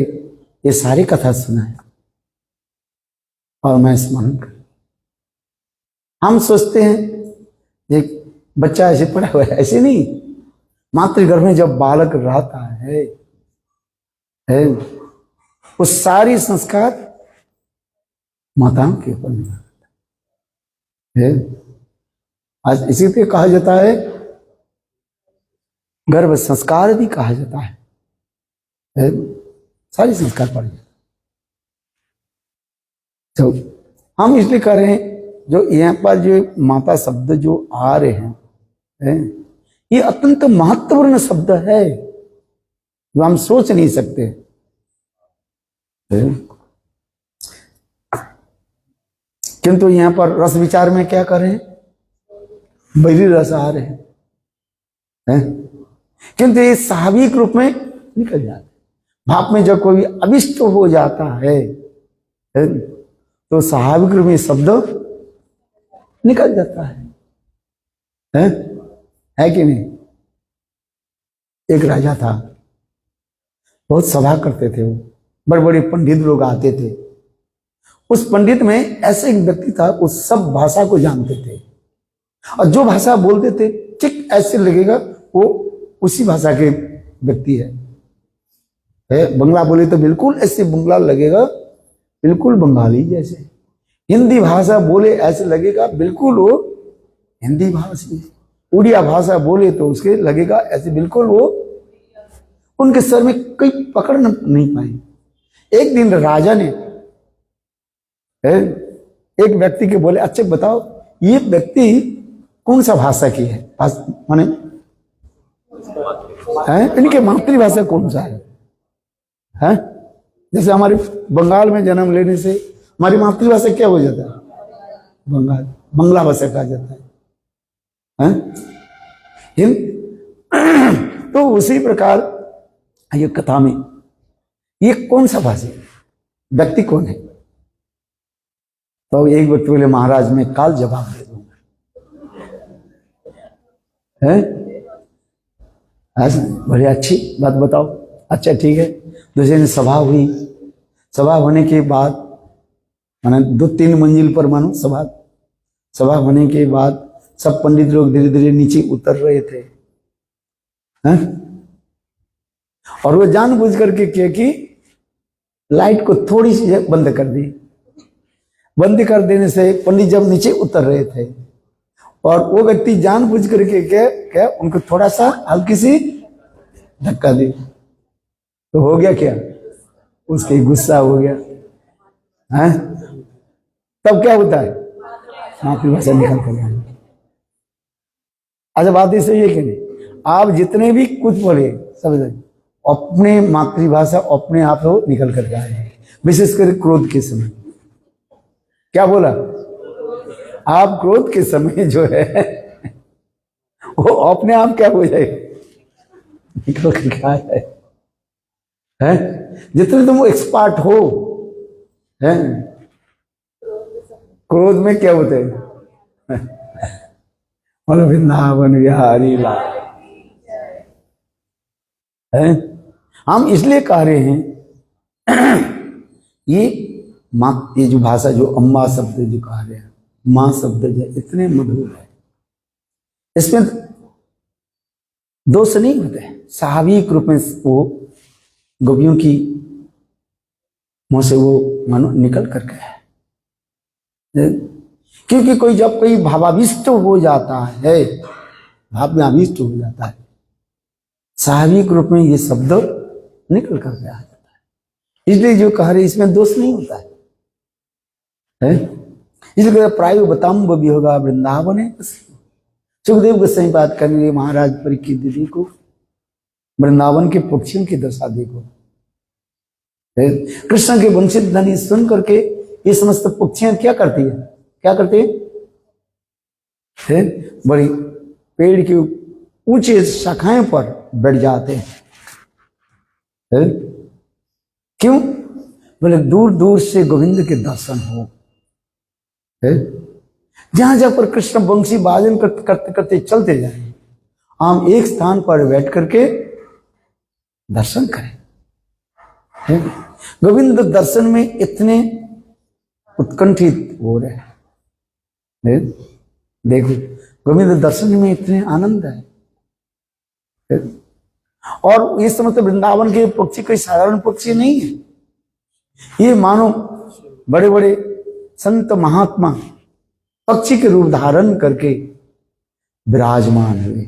ये सारी कथा सुनाए और मैं स्मरण कर। हम सोचते हैं ये बच्चा ऐसे पड़ा हुआ है, ऐसे नहीं। मातृगर्भ में जब बालक रहता है वो सारी संस्कार माताओं के ऊपर निर्भर है। आज इसी पे कहा जाता है गर्भ संस्कार भी कहा जाता है। सारी संस्कार पड़ जाता। तो हम इसलिए कह रहे हैं, जो यहाँ पर जो माता शब्द जो आ रहे हैं, ये अत्यंत महत्वपूर्ण शब्द है जो हम सोच नहीं सकते। किंतु यहां पर रस विचार में क्या कर रहे हैं? बैरी रस आ रहे हैं, किंतु ये स्वाभाविक रूप में निकल जाते। भाप में जब कोई अभिष्ट हो जाता है तो स्वाभाविक रूप में शब्द निकल जाता है कि नहीं? एक राजा था, बहुत सभा करते थे, वो बड़े बड़े पंडित लोग आते थे। उस पंडित में ऐसे एक व्यक्ति था, वो सब भाषा को जानते थे और जो भाषा बोलते थे ठीक ऐसे लगेगा वो उसी भाषा के व्यक्ति है। बंगला बोले तो बिल्कुल ऐसे बंगला लगेगा, बिल्कुल बंगाली जैसे। हिंदी भाषा बोले ऐसे लगेगा बिल्कुल वो हिंदी भाषी। उड़िया भाषा बोले तो उसके लगेगा ऐसे बिल्कुल वो। उनके सर में कोई पकड़ नहीं पाए। एक दिन राजा ने एक व्यक्ति के बोले, अच्छा बताओ ये व्यक्ति कौन सा भाषा की है? माने इनके मातृभाषा कौन सा है? जैसे हमारे बंगाल में जन्म लेने से हमारी मातृभाषा क्या हो जाता है? बंगाल, बंगला भाषा कहा जाता है। तो उसी प्रकार ये कथा में ये कौन सा भाषी व्यक्ति कौन है? तो एक व्यक्ति बोले महाराज मैं काल जवाब दे दूंगा। है बड़ी अच्छी बात बताओ। अच्छा ठीक है। दूसरे दिन सभा हुई। सभा होने के बाद माने 2-3 मंजिल पर मानो सभा होने के बाद सब पंडित लोग धीरे धीरे नीचे उतर रहे थे। हैं? और वो जानबूझ करके किया कि लाइट को थोड़ी सी बंद कर दी। बंद कर देने से पंडित जब नीचे उतर रहे थे और वो व्यक्ति जानबूझ करके क्या उनको थोड़ा सा हल्की सी धक्का दी, तो हो गया क्या? उसके गुस्सा हो गया। हैं? तब क्या होता है? मातृभाषा निकल कर गया। अच्छा बात इसे ये कहने, आप जितने भी कुछ बोले समझ अपने मातृभाषा अपने आप हो निकल कर आए हैं। विशेषकर क्रोध के समय। क्या बोला? आप क्रोध के समय जो है वो अपने आप क्या हो जाए निकल कर आए हैं। जितने तुम एक्सपर्ट हो हैं क्रोध में क्या होते हैं बोलो वृंदावन विहारी लाल है। हम इसलिए कह रहे हैं ये जो भाषा जो अम्मा शब्द जो कह रहे हैं माँ शब्द जो इतने मधुर है, इसमें दोष नहीं होते हैं। स्वाभाविक रूप में वो गोपियों की मुंह से वो मानो निकल कर गया है। क्योंकि कोई जब कोई भावाविष्ट हो जाता है, भाव में आविष्ट हो जाता है, स्वाभाविक रूप में ये शब्द निकल कर गया जाता है। इसलिए जो कह रहे इसमें दोष नहीं होता है। इसलिए प्राय बताम्ब भी होगा वृंदावन है। सुखदेव गोस्वामी बात करने लगे महाराज परीक्षित दीदी को वृंदावन के पक्षियों की दशा देखो। कृष्ण के वंशित ध्वनि सुन करके ये समस्त पक्षियां क्या करती है? क्या करती है? बड़ी पेड़ के ऊंचे शाखाएं पर बैठ जाते हैं। क्यों? बोले दूर दूर से गोविंद के दर्शन हो। जहां जहां पर कृष्ण वंशी वादन करते करते चलते जाए, हम एक स्थान पर बैठ करके दर्शन करें। गोविंद दर्शन में इतने उत्कंठित हो रहे हैं। देखो गोविंद दर्शन में इतने आनंद है। और ये समझते वृंदावन के पक्षी कोई साधारण पक्षी नहीं है। ये मानो बड़े बड़े संत महात्मा पक्षी के रूप धारण करके विराजमान हुए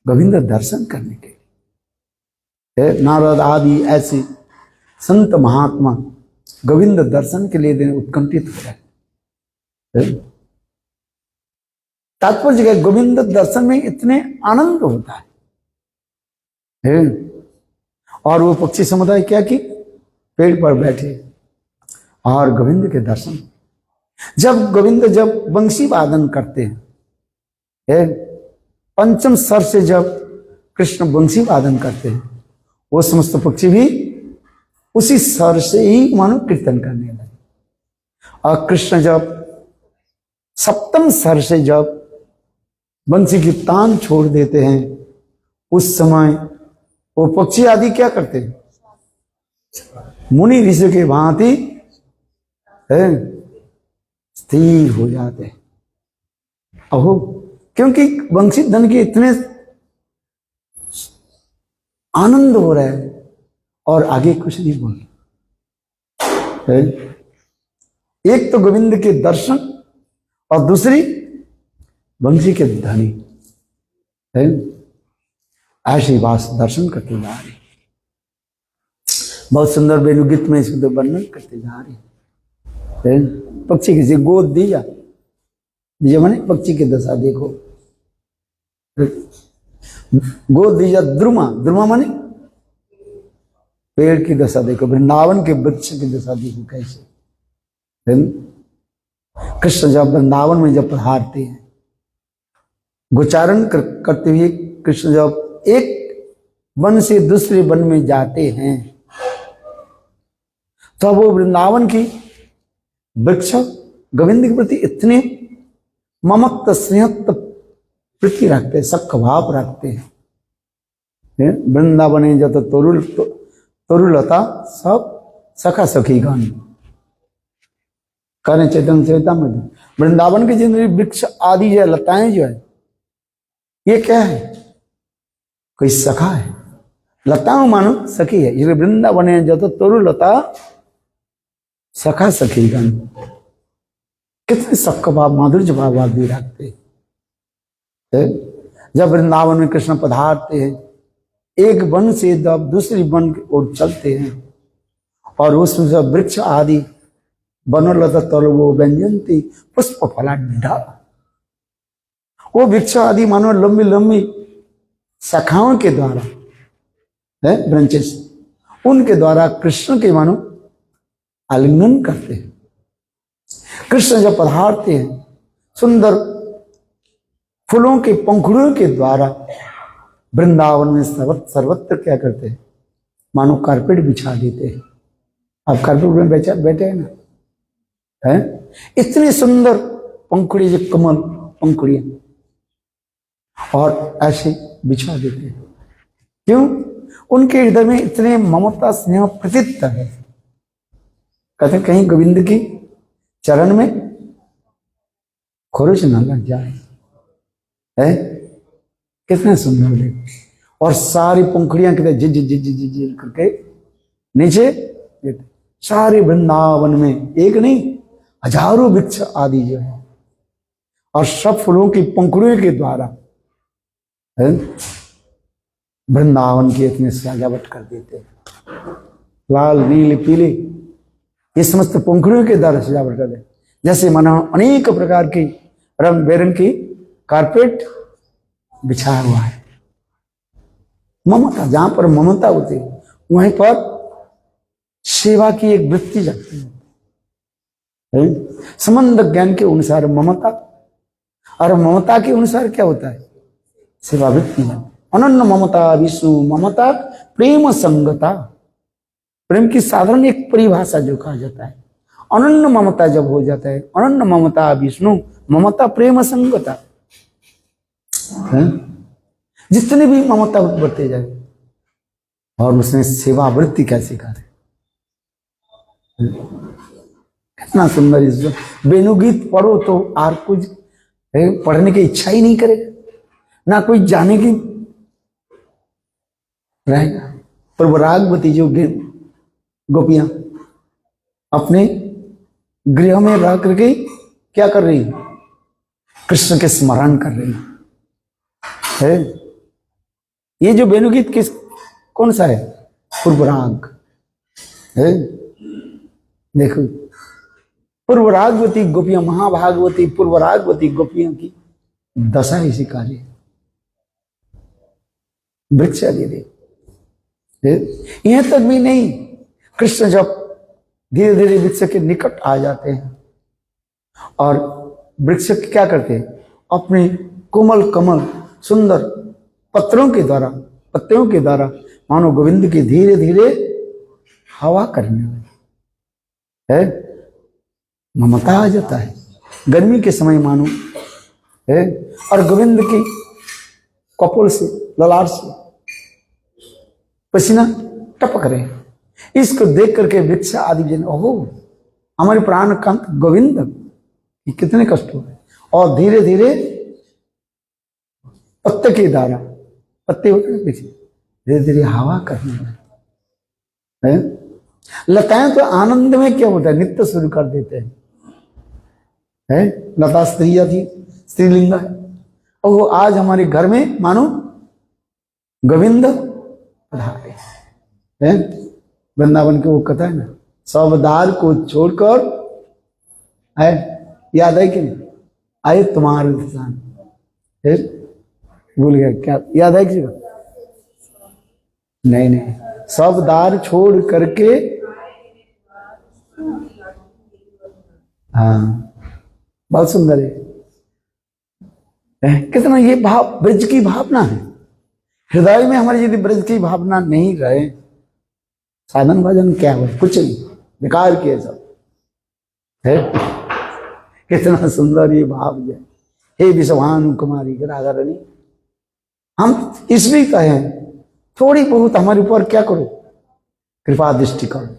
गोविंद दर्शन करने के लिए। नारद आदि ऐसे संत महात्मा गोविंद दर्शन के लिए उत्कंठित हो रहे। तात्पर्य गोविंद दर्शन में इतने आनंद होता है। और वो पक्षी समुदाय क्या कि पेड़ पर बैठे और गोविंद के दर्शन। जब गोविंद जब वंशी वादन करते हैं, पंचम स्वर से जब कृष्ण वंशी वादन करते हैं, वो समस्त पक्षी भी उसी स्वर से ही मानो कीर्तन करने लगे। और कृष्ण जब सप्तम स्वर से जब वंशी की तान छोड़ देते हैं, उस समय वो पक्षी आदि क्या करते हैं? मुनि ऋषि के भांति स्थिर हो जाते हैं। अहो क्योंकि वंशी धन के इतने आनंद हो रहा है और आगे कुछ नहीं बोल। एक तो गोविंद के दर्शन और दूसरी वंशी के धनी है। ऐसी बात दर्शन करते जा रही। बहुत सुंदर वेणुगीत में इसको तो वर्णन करते जा रही। पक्षी किसी गोद दीजा माने पक्षी की दशा देखो। गोद दीजा द्रुमा, द्रुमा माने पेड़ की दशा देखो। वृंदावन के वृक्ष की दशा देखो कैसे। कृष्ण जब वृंदावन में जब पधारते हैं, गोचारण करते हुए कृष्ण जब एक वन से दूसरे वन में जाते हैं तो वो वृंदावन की वृक्ष गोविंद के प्रति इतने ममत्व स्नेहत्व प्रीति रखते हैं, सख्त भाव रखते हैं। वृंदावन जत तरुलता सब सखा सखी गान कहने चैतन्य चेता में वृंदावन की जितनी वृक्ष आदि जो लताएं जो है ये क्या है, कोई सखा है। लताओं मानो सखी है, इसलिए वृंदावन जत तरुलता सखा सखी गण, कितने सख्त भाव माधुर्य भाव भी रखते हैं। जब वृंदावन में कृष्ण पधारते हैं, एक वन से जब दूसरी वन की ओर चलते हैं और उसमें जब वृक्ष आदि बनोलता तलवो व्यंजनती पुष्प फलाढ्या, वो वृक्ष आदि मानो लंबी लंबी शाखाओं के द्वारा है ब्रांचेस, उनके द्वारा कृष्ण के मानो आलिंगन करते हैं। कृष्ण जब पधारते हैं सुंदर फूलों के पंखुड़ियों के द्वारा वृंदावन में सर्वत्र क्या करते हैं, मानो कारपेट बिछा देते हैं। आप कारपेट में बैठे हैं ना, है इतनी सुंदर पंखुड़ी जो कमल पंखुड़ियां और ऐसे बिछा देते हैं। क्यों? उनके हृदय में इतने ममता स्नेह प्रतीत है। कहते कहीं गोविंद की चरण में खरोच न लग जाए, है कितने सुंदर देख, और सारी पंखुड़ियां कितने जिज जिज जिज जिज करके नीचे सारे वृंदावन में एक नहीं हजारों वृक्ष आदि जो है और सब फूलों की पंखुड़ियों के द्वारा वृंदावन की इतनी सजावट कर देते हैं। लाल नीले पीले ये समस्त पंखुड़ियों के द्वारा सजावट कर दे, जैसे मानो अनेक प्रकार की रंग बेरंग की कारपेट बिछाया हुआ है। ममता, जहां पर ममता होती है वहीं पर सेवा की एक वृत्ति जगती है। संबंध ज्ञान के अनुसार ममता, और ममता के अनुसार क्या होता है, सेवा वृत्ति है। अनन्य ममता विष्णु ममता प्रेम संगता, प्रेम की साधारण एक परिभाषा जो कहा जाता है। अनन्य ममता जब हो जाता है, अनन्य ममता विष्णु ममता प्रेम संगता, जितने भी ममता बढ़ते जाए और उसमें सेवा वृत्ति कैसे करे, कितना सुंदर। इस वेणुगीत पढ़ो तो और कुछ पढ़ने की इच्छा ही नहीं करेगा, ना कोई जाने की रहेगा। पूर्वरागवती जो गोपियां अपने गृह में रह करके क्या कर रही, कृष्ण के स्मरण कर रही है। ये जो वेणुगीत किस कौन सा है, पूर्वराग है। देखो पूर्वरागवती गोपियां, महाभागवती पूर्वरागवती गोपियों की दशा इसी कार्य है। वृक्ष दे दे यहां तक भी नहीं, कृष्ण जब धीरे धीरे वृक्ष के निकट आ जाते हैं और वृक्ष क्या करते हैं, अपने कोमल कमल सुंदर पत्रों के द्वारा मानो गोविंद की धीरे धीरे हवा करने लगे है। ममता आ जाता है गर्मी के समय मानो है, और गोविंद की कपोल से ललाट से पसीना टपक रहे हैं। इसको देख करके वृक्ष आदि जन, ओहो हमारे प्राण कांत गोविंद, ये कितने कष्ट हो रहे, और धीरे धीरे पत्ते के द्वारा, पत्ते होते हैं पीछे, धीरे धीरे हवा करने लगे। लताएं तो आनंद में क्या होता है, नृत्य शुरू कर देते हैं है। लता स्त्रिया थी, स्त्रीलिंग है, और वो आज हमारे घर में मानो गोविंद पधारे हैं। वृंदावन के वो कथा है ना, सौदार को छोड़कर है, याद है कि नहीं, आए तुम्हारे इंतजाम, भूल गया क्या, याद है किसी को? नहीं, सौदार छोड़ करके, हाँ बहुत सुंदर है। कितना ये भाव ब्रज की भावना है, हृदय में हमारी यदि ब्रज की भावना नहीं रहे, साधन भजन क्या हो, कुछ नहीं, बेकार किए सब है। कितना सुंदर ये भाव है। हे विश्वानु कुमारी राधा रानी, हम इसलिए कहें थोड़ी बहुत हमारे ऊपर क्या करो, कृपा दृष्टि करो,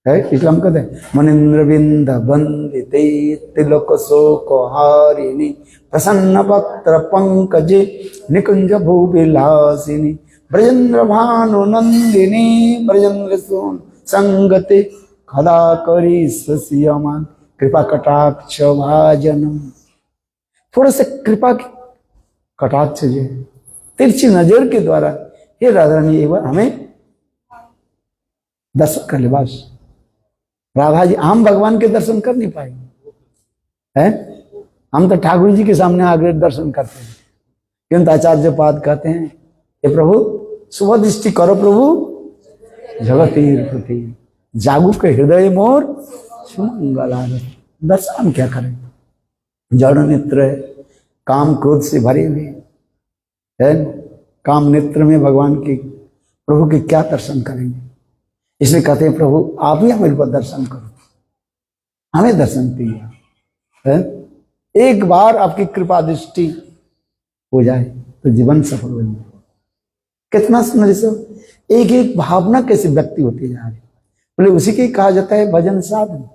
है। इसलिए हम कहते हैं मनिंद्र बिंद बंदिते तिलक शोक हारिणी प्रसन्न पत्र पंकजे निकुंज भूविलासिनी ब्रजेंद्र भानु नंदिनी ब्रजेंद्र सोन संगते खदा करी ससियमान कृपा कटाक्ष भाजनम। थोड़ा सा कृपा की कटाक्ष जो है, तिरछी नजर के द्वारा, हे राधा रानी एक बार हमें दर्शन कर ले बस। राधा जी, हम भगवान के दर्शन कर नहीं पाएंगे, है। हम तो ठाकुर जी के सामने आगे दर्शन करते हैं, किंतु आचार्य पाद कहते हैं, हे प्रभु शुभ दृष्टि करो प्रभु जगतीर प्रति, जागू के हृदय मोर सुमंगला। दर्शन हम क्या करें, जड़ नेत्र है, काम क्रोध से भरे हुए है, काम नेत्र में भगवान की प्रभु के क्या दर्शन करेंगे। इसलिए कहते हैं प्रभु आप ही हमारे पर दर्शन करो, हमें दर्शन दीजिए, है। एक बार आपकी कृपा दृष्टि हो जाए तो जीवन सफल हो जाए। कितना सुंदर सब, एक एक भावना कैसे व्यक्ति होती जा रही, बोले उसी के कहा जाता है भजन साधन।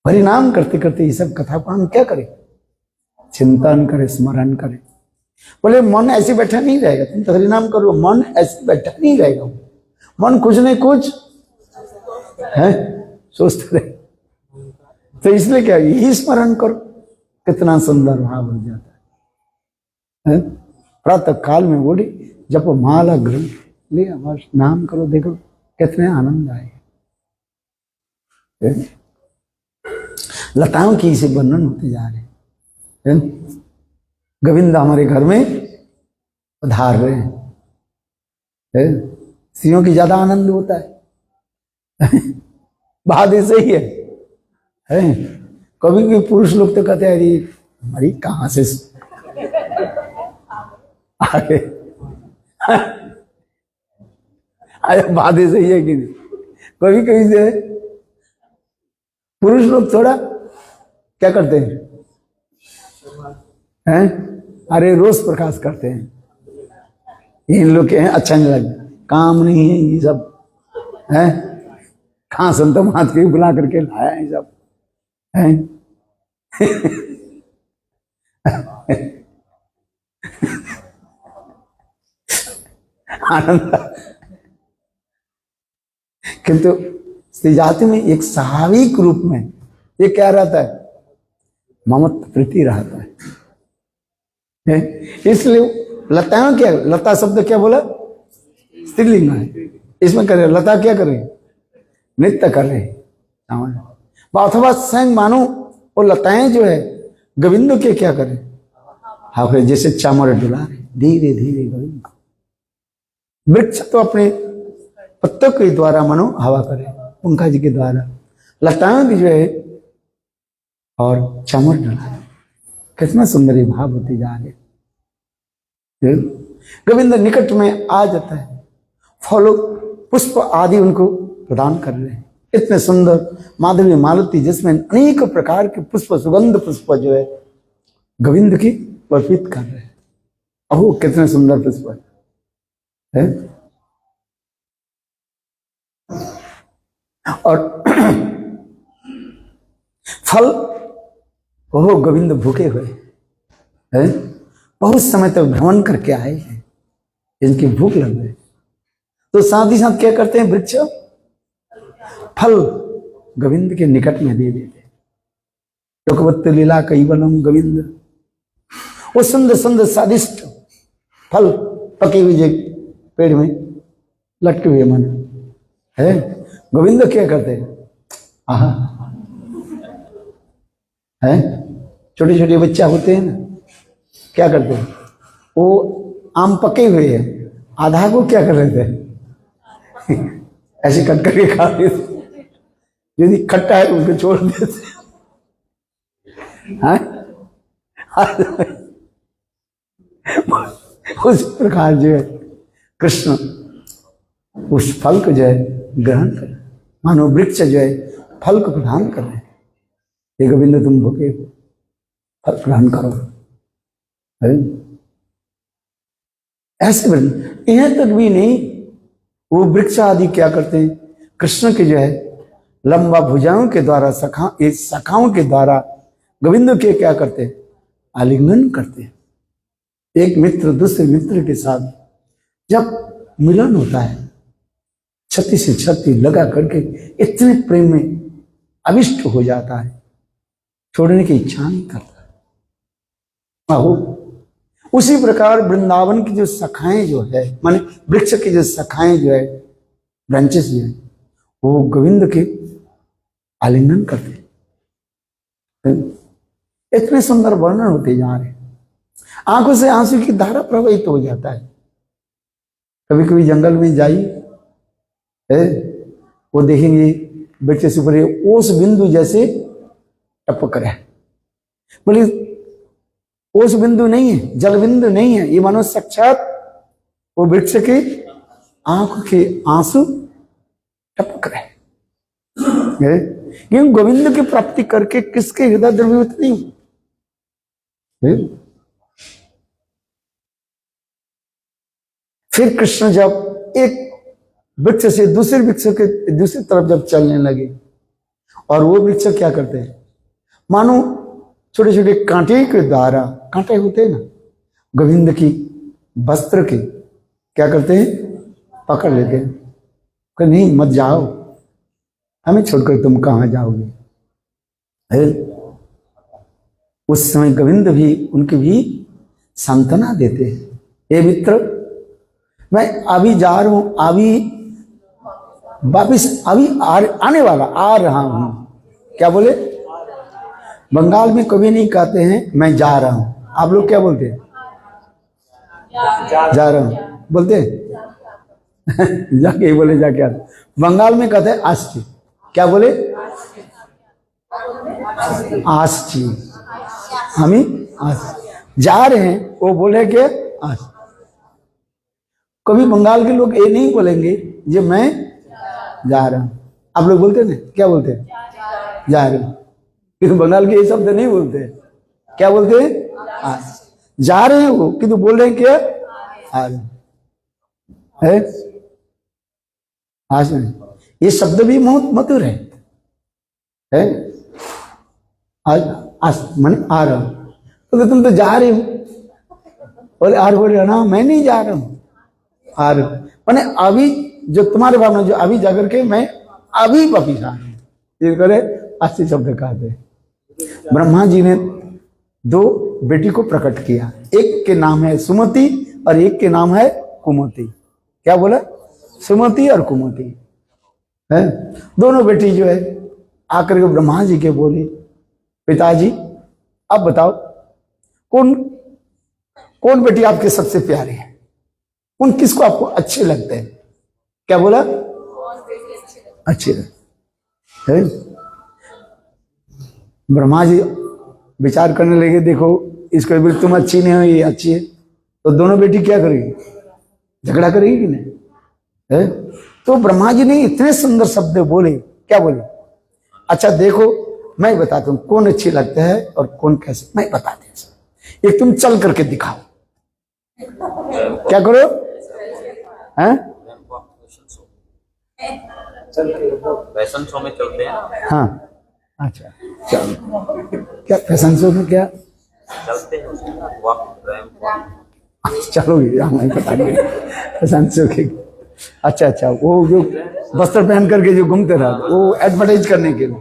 परिणाम करते करते ये सब कथा को हम क्या करें, चिंतन करें, स्मरण करें। बोले मन ऐसे बैठा नहीं रहेगा, तुम तो हरिनाम करो, मन ऐसे बैठा नहीं रहेगा, मन कुछ नहीं कुछ है सोचते रहे। तो इसलिए क्या, यही स्मरण करो, कितना सुंदर भाव हो जाता है। प्रातः काल में बोले जब वो माला ग्रंथ ले बस नाम करो, देखो कितने आनंद आए। लताओं की इसे वर्णन होते जा रहे हैं। गोविंद हमारे घर में पधार रहे हैं, स्त्रियों की ज्यादा आनंद होता है। बात ऐसे ही है। कभी भी पुरुष लोग तो कहते हैं अरे हमारी कहां से आगे, बात ऐसे ही है कि नहीं। कभी कभी से पुरुष लोग थोड़ा क्या करते हैं, अरे रोज प्रकाश करते हैं। इन लोग के हैं अच्छा नहीं लगता, काम नहीं है ये सब, है। कहाँ संत महात के बुला करके लाया है सब, है। आनंद। किंतु स्त्री जाति में एक स्वाभाविक रूप में ये क्या रहता है, ममत्व प्रीति रहता है। इसलिए लताएं क्या, लता शब्द क्या बोला, स्त्रीलिंग है। इसमें करे लता क्या कर रही, नृत्य कर रहे, अथवा स्वयं मानो वो लताएं जो है गोविंद के क्या करे, हाँ जैसे चामर डुला रहे धीरे धीरे गोविंद को। वृक्ष तो अपने पत्तों के द्वारा मनो हवा करे, पंखा जी के द्वारा, लताएं भी जो है और चामर डुला रहे। कितना सुंदर भाव होते जा रहे। गोविंद निकट में आ जाता है, फलों पुष्प आदि उनको प्रदान कर रहे हैं। इतने सुंदर माधवी मालती जिसमें अनेक प्रकार के पुष्प, सुगंध पुष्प जो है गोविंद की अर्पित कर रहे हैं। अहो कितने सुंदर पुष्प है। और फल, ओहो गोविंद भूखे हुए हैं, बहुत समय तक भ्रमण करके आए हैं, इनकी भूख लग गई। तो साथ ही साथ क्या करते हैं, वृक्ष फल गोविंद के निकट में दे देते। लोकवत्त लीला कैवलम गोविंद, वो सुंदर सुंदर स्वादिष्ट फल पके हुए पेड़ में लटके हुए मन है, गोविंद क्या करते हैं, आहा है। छोटे छोटे बच्चा होते हैं ना, क्या करते हैं, वो आम पके हुए हैं, आधा को क्या कर रहे थे, ऐसे कट करके खा रहे थे। यदि खट्टा है तो उसको छोड़ देते। उस प्रकार जो है कृष्ण उस फल को जो है ग्रहण कर, मानो वृक्ष जो है फल को प्रदान कर रहे हैं। हे गोविंद तुम भूखे हो, फल ग्रहण करो। ऐसे यहां तक भी नहीं, वो वृक्ष आदि क्या करते हैं, कृष्ण के जो है लंबा भुजाओं के द्वारा सखाओं के द्वारा गोविंद के क्या करते हैं, आलिंगन करते हैं। एक मित्र दूसरे मित्र के साथ जब मिलन होता है, छत्ती से छत्ती लगा करके इतने प्रेम में अविष्ट हो जाता है, छोड़ने की इच्छा नहीं करता। आहो, उसी प्रकार वृंदावन की जो सखाएं जो है, माने वृक्ष की जो सखाएं जो है, ब्रांचेस जो है, वो गोविंद के आलिंगन करते हैं। इतने सुंदर वर्णन होते जा रहे हैं, आंखों से आंसू की धारा प्रवाहित हो जाता है। कभी कभी जंगल में जाइए, वो देखेंगे वृक्ष से ऊपर ओस बिंदु जैसे टपक रहा है। बोले ओस बिंदु नहीं है, जल बिंदु नहीं है, ये मानो साक्षात वो वृक्ष के आंख के आंसू टपक रहे हैं। क्यों? गोविंद की प्राप्ति करके किसके हृदय द्रवीभूत नहीं हुए। फिर कृष्ण जब एक वृक्ष से दूसरे वृक्ष के दूसरी तरफ जब चलने लगे, और वो वृक्ष क्या करते हैं, मानो छोटे छोटे कांटे के द्वारा, कांटे होते हैं ना गोविंद की वस्त्र के, क्या करते हैं, पकड़ लेते हैं कि नहीं मत जाओ, हमें छोड़कर तुम कहां जाओगे। उस समय गोविंद भी उनकी भी सांत्वना देते हैं, हे मित्र मैं अभी जा रहा हूं, अभी वापिस अभी आने वाला, आ रहा हूं। क्या बोले? बंगाल में कभी नहीं कहते हैं मैं जा रहा हूं, आप लोग क्या बोलते हैं? जा रहा हूं बोलते हैं जाके बोले जाके आ। बंगाल में कहते हैं आस्ती, क्या बोले? आस्ती, हम ही जा रहे हैं, वो बोले कि आस्ती। कभी बंगाल के लोग ये नहीं बोलेंगे जे मैं जा रहा हूं, आप लोग बोलते हैं, क्या बोलते हैं? जा रहे हैं। बंगाल के ये शब्द नहीं बोलते, क्या बोलते हैं? जा रहे हैं वो, किंतु बोल रहे हैं क्या? आ रहे हैं। आज ये शब्द भी बहुत मधुर है। आज मैंने आ रहा हूं, तो तुम तो जा रहे हो, बोले आर बोले ना मैं नहीं जा रहा हूं, आ रहा हूं मैंने अभी, जो तुम्हारे भावना जो अभी जाकर के मैं अभी वापिस आ रहा हूं, ये करे अस्सी शब्द कहते। ब्रह्मा जी ने दो बेटी को प्रकट किया, एक के नाम है सुमति और एक के नाम है कुमति। क्या बोला? सुमति और कुमति है। दोनों बेटी जो है आकर के ब्रह्मा जी के बोली, पिताजी अब बताओ कौन कौन बेटी आपके सबसे प्यारे है, कौन किसको आपको अच्छे लगते हैं? क्या बोला? अच्छे है। ब्रह्मा जी विचार करने लगे, देखो इसको भी तुम अच्छी नहीं हो, ये अच्छी है, तो दोनों बेटी क्या करेगी? झगड़ा करेगी कि नहीं है? तो ब्रह्मा जी ने इतने सुंदर शब्द बोले, क्या बोले? अच्छा देखो मैं बताता हूं कौन अच्छी लगता है और कौन कैसे, मैं बताते हैं। एक तुम चल करके दिखाओ, क्या करो? हैं? फैशन शो में चलते हैं। हाँ अच्छा, चलो क्या फैशन शो में क्या चलते हैं, वॉक चलोगे? हमें पता नहीं फैशन शो के। अच्छा अच्छा, वो जो वस्त्र पहन करके जो घूमते रहा, वो एडवर्टाइज करने के लिए।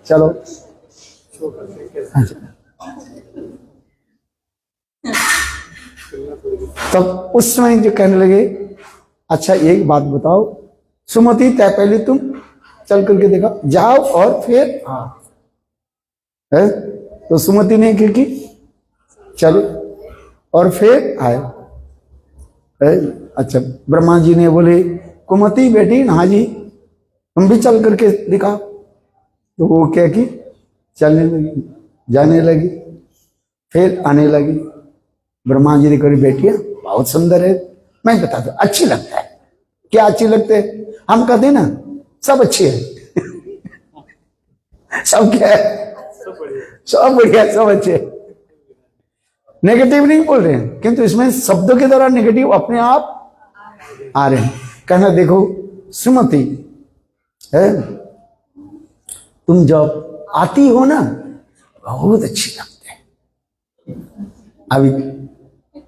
चलो अच्छा। तब उस समय जो कहने लगे, अच्छा एक बात बताओ सुमति, तय पहले तुम चल करके देखा, जाओ और फिर है। तो सुमति ने क्या की? चलो और फिर आए। अच्छा ब्रह्मा जी ने बोले कुमति बेटी, हाँ जी तुम भी चल करके दिखाओ। तो वो क्या की? चलने लगी, जाने लगी, फिर आने लगी, ब्रह्मा जी ने करी बेटियां बहुत सुंदर है, मैं बता दू अच्छी लगता है। क्या अच्छी लगते है? हम कहते हैं ना सब अच्छे है सब क्या है? सब बढ़िया, सब अच्छे। नेगेटिव नहीं बोल रहे हैं, किंतु इसमें शब्दों के द्वारा नेगेटिव अपने आप आ रहे हैं। कहना देखो सुमति है, तुम जब आती हो ना बहुत अच्छी लगते हैं। अभी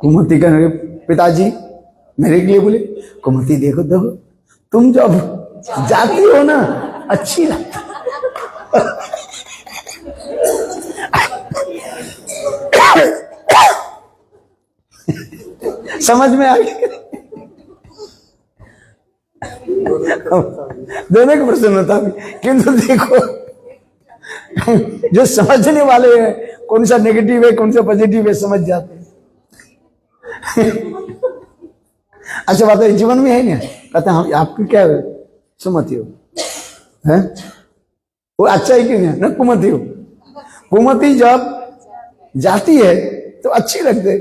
कुमति कहने पिताजी मेरे के लिए बोले, कुमति देखो देखो तुम जब जाती हो ना अच्छी लगती। समझ में आ गई? दोनों की प्रसन्नता भी, किंतु देखो जो समझने वाले हैं कौन सा नेगेटिव है कौन सा पॉजिटिव है समझ जाते हैं। अच्छा बात है, जीवन में है ना, कहते हैं हम आपकी क्या है सुमति हो है, वो अच्छा है कि नहीं ना, कुमति हो। कुमति जब जाती है तो अच्छी लगती है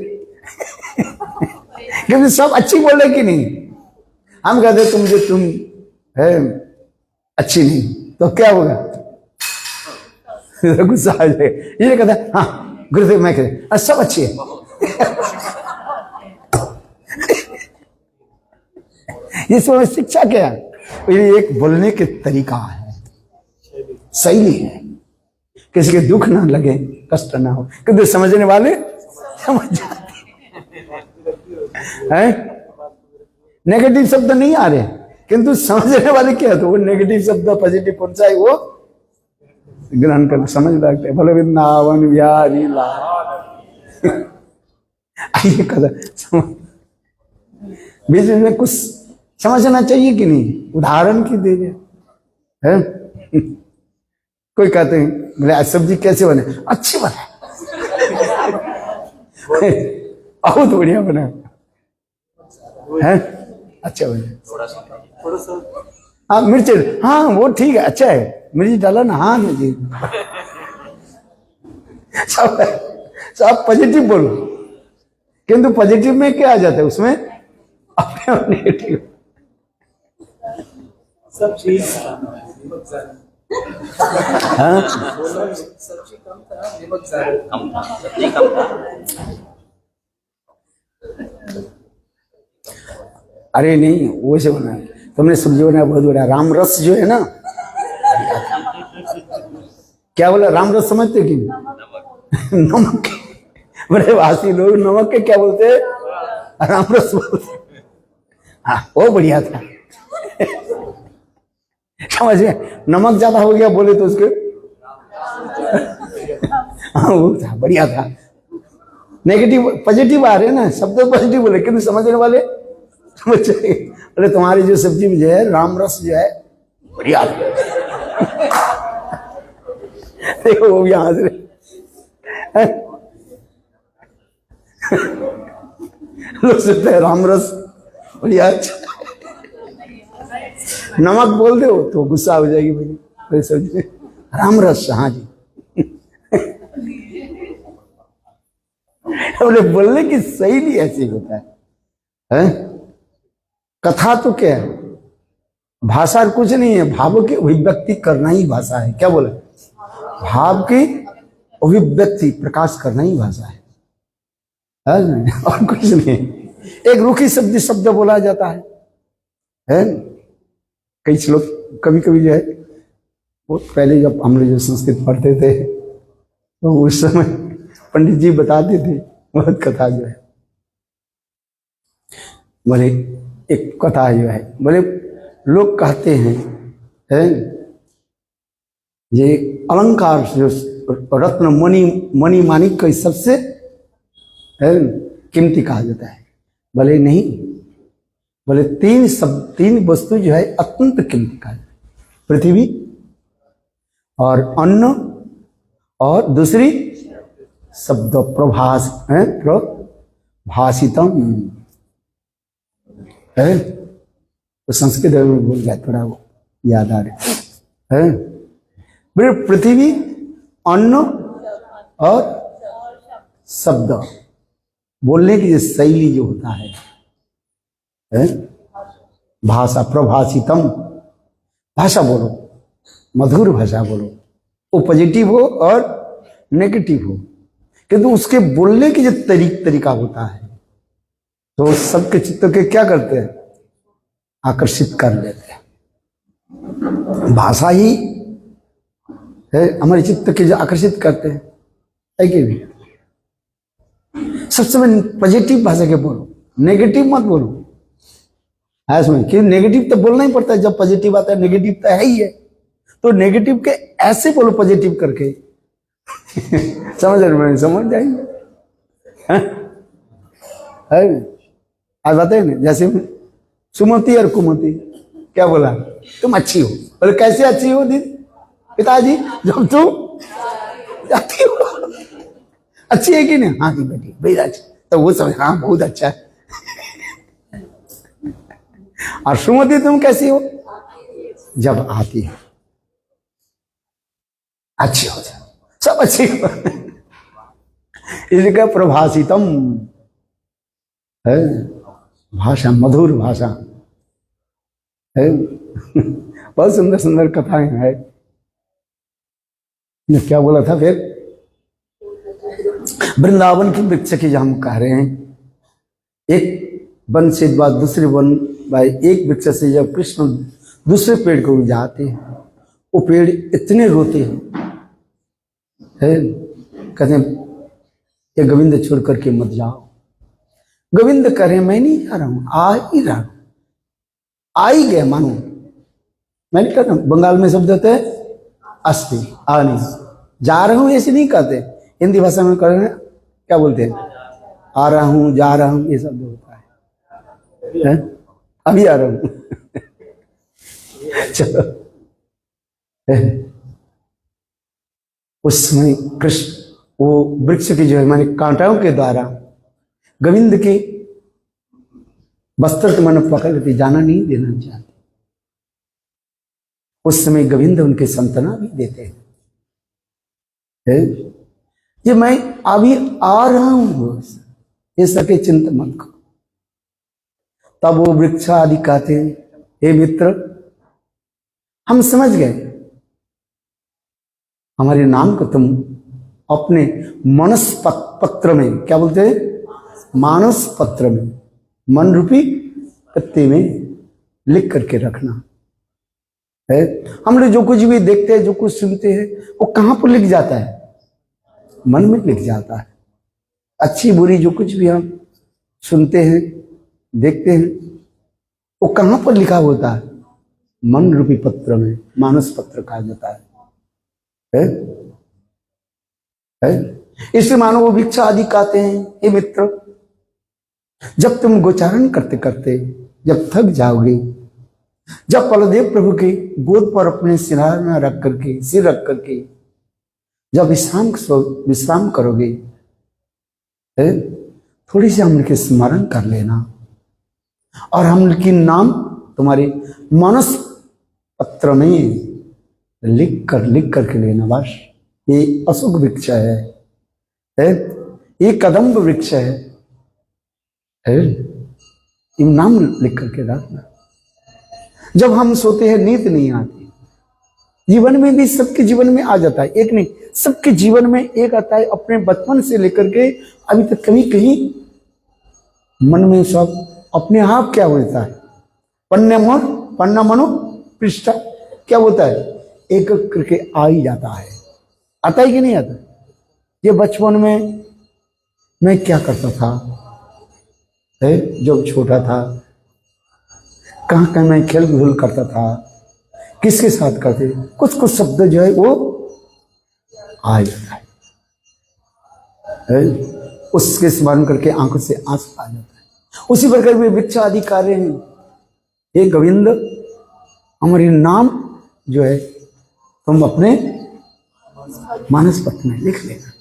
क्योंकि सब अच्छी बोले कि नहीं। हम कहते तुम जो तुम है अच्छी नहीं तो क्या होगा गुस्सा आ जाएगा। ये कहता है हाँ गुरुदेव मैं कहते सब अच्छी है ये सब शिक्षा क्या है? ये एक बोलने के तरीका है, शैली है, किसी के दुख ना लगे कष्ट ना हो, क्योंकि समझने वाले समझ जाते हैं। नेगेटिव शब्द नहीं आ रहे किंतु समझने वाले क्या है, तो वो नेगेटिव शब्द पॉजिटिव कौन सा है वो ग्रहण कर समझ लगते। भले वृंदावन बिहारी आइए कदर बीच में कुछ समझना चाहिए कि नहीं, उदाहरण की दे है। कोई कहते हैं बोले आज सब्जी कैसे बने, अच्छी बने बहुत बढ़िया बने है, अच्छा बने। हाँ मिर्च, हाँ वो ठीक है अच्छा है, मिर्च डाला ना, हाँ जी सब पॉजिटिव बोलो, किंतु पॉजिटिव में क्या आ जाता है उसमें अपने नेगेटिव सब चीज। हाँ अरे नहीं वो से बना, तुमने सब्जी बनाया बहुत बड़ा। राम रस जो है ना, क्या बोला राम रस समझते कि नमक बड़े वासी लोग नमक के क्या बोलते हैं, राम रस बोलते। हाँ वो बढ़िया था समझ में, नमक ज्यादा हो गया बोले तो उसके हाँ वो था बढ़िया था। नेगेटिव पॉजिटिव आ रहे ना, शब्द पॉजिटिव बोले किंतु समझने वाले समझ जाएंगे। बोले तुम्हारी जो सब्जी में जो है राम रस जो है बढ़िया देखो वो भी हंस रहे लोग सोचते हैं राम रस बढ़िया, नमक बोल दो तो गुस्सा हो जाएगी भाई सब्जी राम रस, हाँ जी बोले बोलने की सही नहीं ऐसी होता है? कथा तो क्या है, भाषा कुछ नहीं है, भावों की अभिव्यक्ति करना ही भाषा है। क्या बोले, भाव की अभिव्यक्ति प्रकाश करना ही भाषा है और कुछ नहीं। एक रूखी शब्द बोला जाता है? कई श्लोक कभी कभी जो है वो पहले जब हम लोग जो संस्कृत पढ़ते थे तो उस समय पंडित जी बताते थे बहुत कथा जो है, बोले एक कथा जो है, बोले लोग कहते हैं ये अलंकार जो रत्न मणि माणिक का सबसे कीमती कहा जाता है। बोले नहीं, बोले तीन वस्तु जो है अत्यंत कीमती कहा जाता है, पृथ्वी और अन्न और दूसरी शब्द प्रभास है, प्रभाषितम है। तो संस्कृत में बोल गया थोड़ा वो याद आ रहा है। बोले पृथ्वी अन्न और शब्द बोलने की जो शैली जो होता है? भाषा प्रभाषितम, भाषा बोलो, मधुर भाषा बोलो, वो पॉजिटिव हो और नेगेटिव हो, किंतु उसके बोलने की जो तरीका होता है तो सबके चित्त के क्या करते हैं? आकर्षित कर लेते हैं। भाषा ही है हमारे चित्त के जो आकर्षित करते हैं, है कि नहीं? सबसे पॉजिटिव भाषा के बोलो, नेगेटिव मत बोलो। है इसमें कि नेगेटिव तो बोलना ही पड़ता है, जब पॉजिटिव आता है नेगेटिव तो है ही है, तो नेगेटिव के ऐसे बोलो पॉजिटिव करके समझ रहे? समझ जाएंगे। आज बताए ना, जैसे सुमति और कुमति, क्या बोला? तुम अच्छी हो। बोले कैसे अच्छी हो दीदी? पिताजी जब तुम जाती हो अच्छी है कि नहीं? हाँ जी बेटी बेटा अच्छी। तो वो समझ हाँ बहुत अच्छा है। और सुमति तुम कैसी हो? जब आती है अच्छी हो जाए, सब अच्छी हो। इसका प्रभाषितम है, भाषा मधुर भाषा है। बहुत सुंदर सुंदर कथाएं हैं। ये क्या बोला था फिर? वृंदावन की वृक्ष की जो हम कह रहे हैं, एक वन से बाद दूसरे वन, भाई एक वृक्ष से जब कृष्ण दूसरे पेड़ को जाते हैं, वो पेड़ इतने रोते हैं, कहते हैं ये गोविंद छोड़ करके मत जाओ। गोविंद कह रहे मैं नहीं जा रहा हूं, आ ही रहा हूं, आ ही गया मानो। मैंने कहा बंगाल में शब्द होते हैं अस्थि, आ नहीं, जा रहा हूं ऐसे नहीं कहते। हिंदी भाषा में कह रहे हैं क्या बोलते हैं? आ रहा हूं, जा रहा हूं, ये शब्द होता है। अभी आ रहा हूं। चलो, उस समय कृष्ण वो वृक्ष की जो है माने कांटाओं के द्वारा गोविंद के वस्त्र को मैंने पकड़ लेती, जाना नहीं देना चाहते। उस समय गोविंद उनके संतना भी देते हैं, ये मैं अभी आ रहा हूं, ये सके चिंता मत करो। तब वो वृक्ष आदि कहते हैं हे मित्र, हम समझ गए, हमारे नाम को तुम अपने मानस पत्र में, क्या बोलते हैं? मानस पत्र में, मन रूपी पत्ते में लिख करके रखना है। हम लोग जो कुछ भी देखते हैं, जो कुछ सुनते हैं, वो कहां पर लिख जाता है? मन में लिख जाता है। अच्छी बुरी जो कुछ भी हम सुनते हैं, देखते हैं, वो कहां पर लिखा होता है? मन रूपी पत्र में, मानस पत्र कहा जाता है। इसलिए मानो वो भिक्षा आदि कहते हैं हे मित्र, जब तुम गोचारण करते करते जब थक जाओगे, जब बलदेव प्रभु के गोद पर अपने सिरहाना रख करके, सिर रख करके जब विश्राम करोगे, थोड़ी सी हम के स्मरण कर लेना, और हम की नाम तुम्हारे मानस पत्र में लिख करके लेना। बस ये अशोक वृक्ष है, ये कदम्ब वृक्ष है, इन नाम लिख करके रखना। जब हम सोते हैं नींद नहीं आती, जीवन में भी सबके जीवन में आ जाता है, एक नहीं सबके जीवन में एक आता है। अपने बचपन से लेकर के अभी तक कहीं कहीं मन में सब अपने आप क्या होता है, पन्ना मनो पृष्ठा क्या होता है, एक करके आ ही जाता है। आता है कि नहीं आता? ये बचपन में मैं क्या करता था, जब छोटा था, कहाँ कहाँ मैं खेल धूल करता था, किसके साथ करते, कुछ कुछ शब्द जो है वो आ जाता है, उसके स्मरण करके आंखों से आंसू आ जाता है। उसी प्रकार में वृक्ष आदि कार्य हैं, हे गोविंद हमारे नाम जो है तुम अपने मानस पत्र में लिख लेना।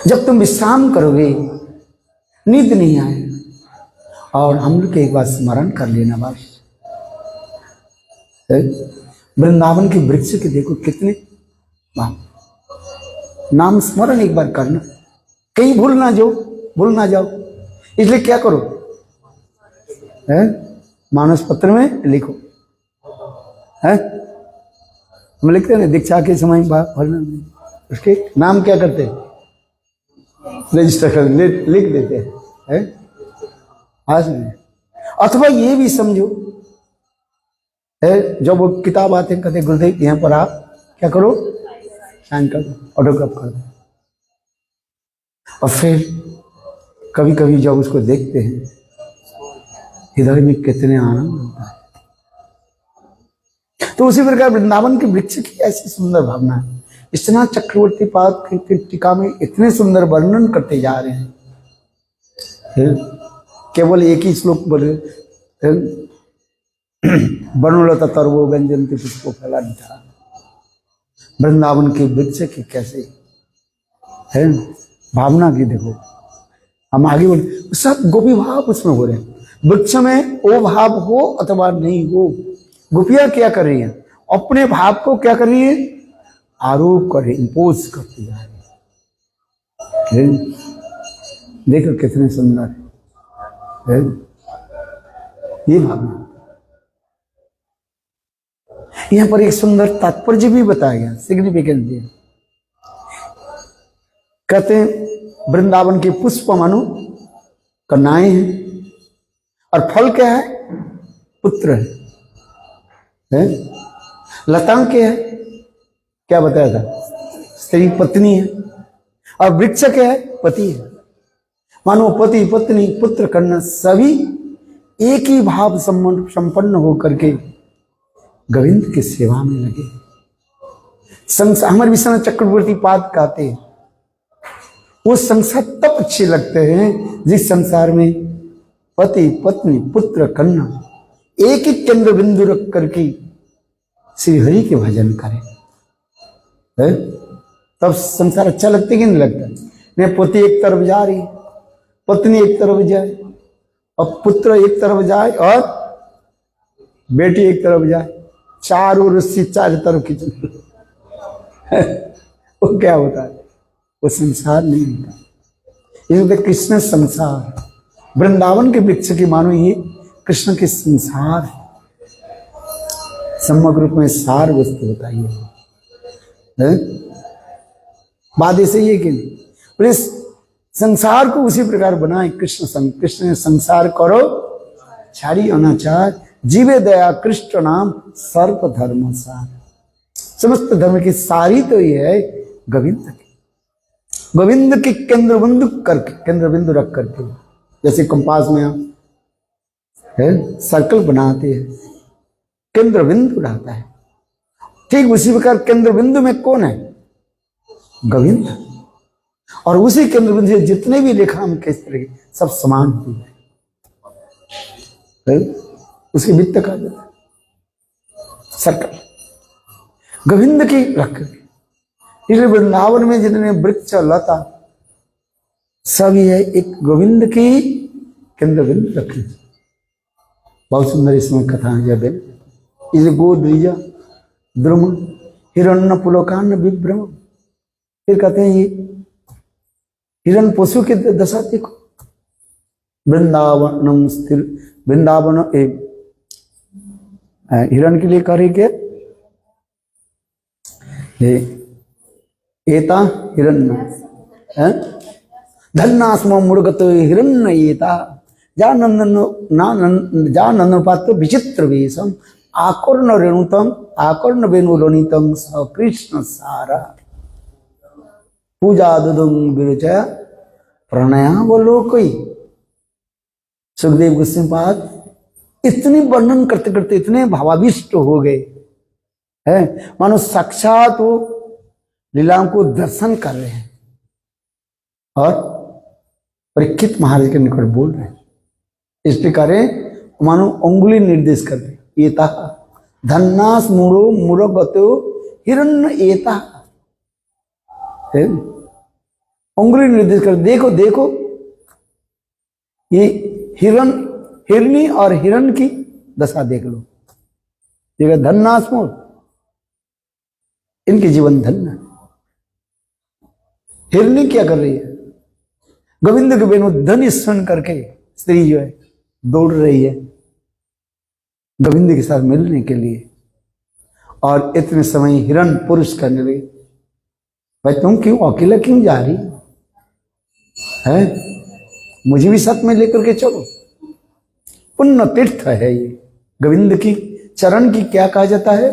जब तुम विश्राम करोगे, नींद नहीं आए, और हम लोग एक बार स्मरण कर लेना। बस वृंदावन के वृक्ष के देखो कितने नाम स्मरण एक बार करना, कहीं भूल ना जो भूल ना जाओ। इसलिए क्या करो, है मानस पत्र में लिखो, है हम लिखते हैं ना दीक्षा के समय भरना, उसके नाम क्या करते हैं, रजिस्टर कर लिख देते हैं, आज में। अथवा ये भी समझो है, जब वो किताब आते हैं कहते गुरुदेव यहाँ पर आप क्या करो, साइन कर दो, ऑटोग्राफ कर दो। और फिर कभी कभी जब उसको देखते हैं हृदय में कितने आनंद होता है। तो उसी प्रकार वृंदावन के वृक्ष की ऐसी सुंदर भावना है। इतना चक्रवर्ती पाद की टीका में इतने सुंदर वर्णन करते जा रहे हैं, केवल एक ही श्लोक बोले, वर्णलता तरवो व्यंजनती पुष्पो फलाढ्या। वृंदावन के वृक्ष की कैसे है भावना की देखो। हम आगे बोले सब गोपी भाव उसमें हो रहे हैं। वृक्ष में वो भाव हो अथवा नहीं हो, गोपियां क्या कर रही है, अपने भाव को क्या कर रही है, आरोप कर रही, इंपोज करती जा रही है। देखो कितने सुंदर है ये भावना। यहां पर एक सुंदर तात्पर्य भी बताया गया, सिग्निफिकेंस दिया। कहते हैं वृंदावन के पुष्प मानो कन्याएं हैं, और फल क्या है, पुत्र है। लताएं क्या है, क्या बताया था, स्त्री पत्नी है। और वृक्ष क्या है, पति है। मानो पति पत्नी पुत्र कन्या सभी एक ही भाव संपन्न होकर के गोविंद की सेवा में लगे। संसार हमारे विश्वनाथ चक्रवर्ती पाद कहते हैं वो संसार तब अच्छे लगते हैं जिस संसार में पति पत्नी पुत्र कन्या एक ही केंद्र बिंदु रख करके श्री हरि के भजन करें, है? तब संसार अच्छा लगता कि नहीं लगता। नहीं पति एक तरफ जा रही, पत्नी एक तरफ जाए, और पुत्र एक तरफ जाए, और बेटी एक तरफ जाए, चारों रस्सी चार तरफ खींच वो क्या होता है, वो संसार नहीं होता। इसलिए कृष्ण संसार, वृंदावन के वृक्ष की मानो ये कृष्ण के संसार है। समग्र रूप में सार वस्तु बताइए, बात ऐसे ही है कि नहीं। और इस संसार को उसी प्रकार बनाए कृष्ण ने संसार करो छाड़ी अनाचार, जीवे दया कृष्ण नाम सर्व धर्म सार। समस्त धर्म की सारी तो ये है गोविंद की, गोविंद के केंद्र बिंदु करके, केंद्र बिंदु रख करके, जैसे कंपास में आप है सर्कल बनाते हैं, केंद्र बिंदु रहता है, ठीक उसी प्रकार केंद्र बिंदु में कौन है, गोविंद। और उसी केंद्र बिंदु से जितने भी रेखा हम किस तरह के सब समान होती है, उसके वित्त का जाता है सर्कल गोविंद की रख। इसलिए वृंदावन में जितने वृक्ष लता सभी है एक गोविंद की केंद्र बिंदु रखे। बहुत सुंदर इसमें कथा है। इसलिए गो द्विजा द्रुम हिरण्य पुलोकान विभ्रम। फिर कहते हैं ये हिरण पशु की दशा देखो, वृंदावनम स्थिर, वृंदावन हिरण के लिए करे के एता हिरण्य धन्नास्म मुर्गत हिरण्य एता जानन पात्र विचित्र वेशम आकर्ण रेणुतम आकर्ण वेणुलोनितम स कृष्ण सारा पूजा दुदुंग विरचय प्रणयावलोकई। सुखदेव गोस्वामी पाद इतनी वर्णन करते करते इतने भावाविष्ट हो गए हैं, मानो साक्षात वो लीलाओं को दर्शन कर रहे हैं और परीक्षित महाराज के निकट बोल रहे हैं। इस प्रकार मानो उंगली निर्देश करते, एता धन्नास मुड़ो मुरगतो हिरण्य एता, उंगली निर्देश कर, देखो देखो ये हिरण हिरणी और हिरण की दशा देख लो, देखो धन्नास्मो, इनके जीवन धन्य। हिरणी क्या कर रही है, गोविंद के बिनु ध्वनि सुन करके स्त्री जो है दौड़ रही है गोविंद के साथ मिलने के लिए। और इतने समय हिरण पुरुष करने लगे, भाई तुम क्यों अकेला क्यों जा रही है, मुझे भी साथ में लेकर के चलो। पुण्य तीर्थ है ये, गोविंद की चरण की क्या कहा जाता है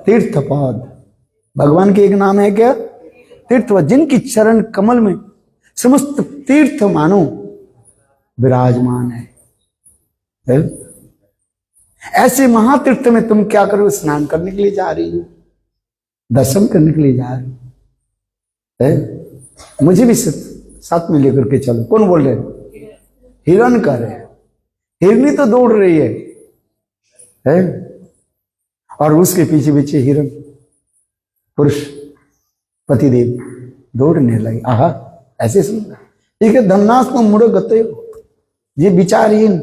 तीर्थ पद। भगवान के एक नाम है क्या, तीर्थ पद। जिनकी चरण कमल में समस्त तीर्थ मानो विराजमान है। ऐसे महातीर्थ में तुम क्या करो, स्नान करने के लिए जा रही हो, दर्शन करने के लिए जा रही है, मुझे भी साथ में लेकर के चलो। कौन बोल रहे, हिरण कर रहे, हिरनी तो दौड़ रही है और उसके पीछे पीछे हिरण पुरुष पतिदेव दौड़ने लगे। आहा, ऐसे सुन, ठीक है, धन्नास को मुड़ो गते ये विचारहीन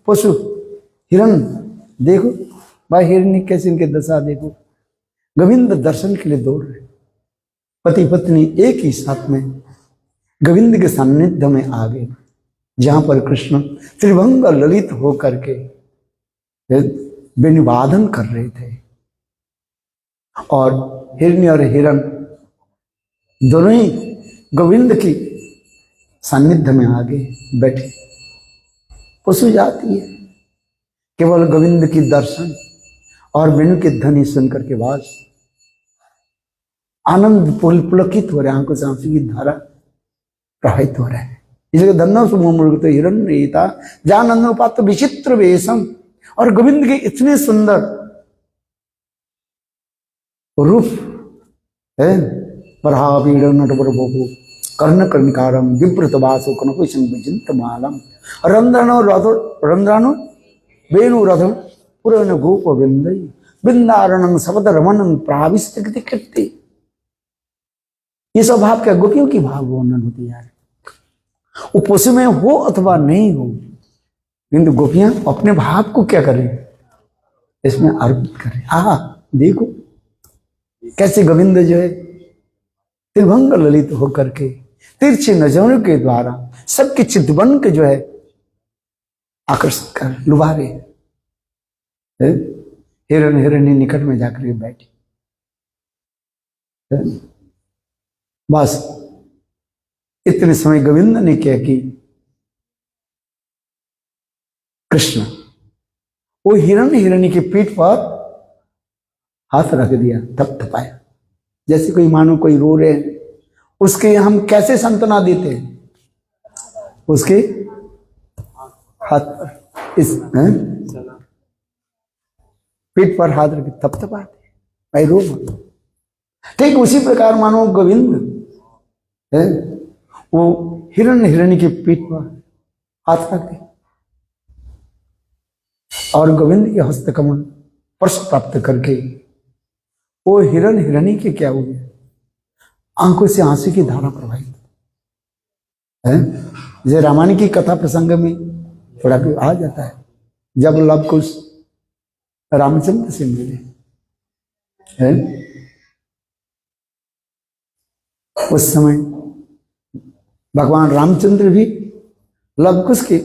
पशु हिरण, देखो भाई हिरनी कैसे इनके दशा देखो। गोविंद दर्शन के लिए दौड़ रहे, पति पत्नी एक ही साथ में गोविंद के सान्निध्य में आ गए, जहां पर कृष्ण त्रिभंग ललित होकर के वेणुवादन कर रहे थे और हिरनी और हिरण दोनों ही गोविंद की सान्निध्य में आ गए बैठे। पशु जाती है केवल गोविंद की दर्शन और वेणु की ध्वनि सुनकर के बाद आनंद पुलकित हो रहे, आंखों से आंसू की धारा प्रवाहित हो रहा है। इसलिए धन्नो सुमूर्त हिरण रीता जानंद पात्र विचित्र वेशम। और गोविंद के इतने सुंदर रूप है, परावीड़ नटवर भोगो कर्ण कर्णिकारम विप्रत वासो कनकुशं विचिंत मालम रंध्रानो वेणु रथम पुरन गोप विंदई बिंदारणं शब्द रमणं प्राविष्ट कीर्ति। ये सब भाव क्या, गोपियों की भाव वर्णन होती है। वो पशु में हो अथवा नहीं हो, किंतु गोपियां अपने भाव को क्या करें, इसमें अर्पित करें। आहा, देखो कैसे गोविंद जो है त्रिभंग ललित होकर के तिरछी नजरों के द्वारा सबके चितवन के जो है आकर्षित कर लुभा रहे। हिरण हिरणी निकट में जाकर के बैठी, बस इतने समय गोविंद ने क्या कि कृष्ण वो हिरण हिरणी की पीठ पर हाथ रख दिया, थपथपाया, जैसे कोई मानो कोई रो रहे हैं, उसके हम कैसे सांत्वना देते हैं, उसके हाथ पर इस पीठ पर हाथ रख थपथपाते, भाई रो मत। ठीक उसी प्रकार मानो गोविंद है वो हिरण हिरणी की पीठ पर हाथ रख दिया और गोविंद के हस्तकमल स्पर्श प्राप्त करके वो हिरण हिरणी के क्या हो गया, आंखों से आंसू की धारा प्रवाहित है। जैसे रामायण की कथा प्रसंग में थोड़ा भी आ जाता है, जब लव कुश रामचंद्र से मिले है, उस समय भगवान रामचंद्र भी लव कुश के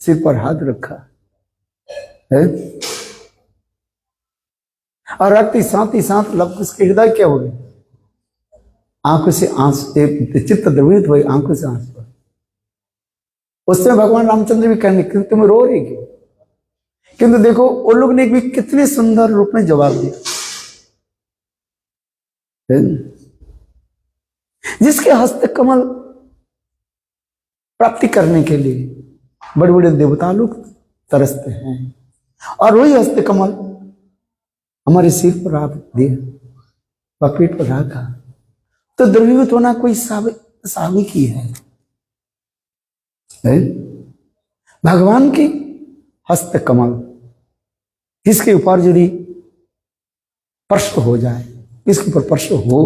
सिर पर हाथ रखा है और रखते साथ ही साथ लव कुश के हृदय क्या हो गए, आंखों से आंसू, चित्त द्रवित हुए, आंखों से आंसू। उस समय भगवान रामचंद्र भी कहने कि तुम रो रही क्यों, किंतु देखो उन लोग ने भी कितने सुंदर रूप में जवाब दिया। जिसके हस्त कमल प्राप्ति करने के लिए बड़े बड़े देवता लोग तरसते हैं और वही हस्त कमल हमारे सिर पर आप दिए, पेट पर रखा, तो द्रवीभूत होना कोई स्वाभाविक ही है। भगवान की हस्त कमल किसके ऊपर यदि स्पर्श हो जाए, किसके ऊपर स्पर्श हो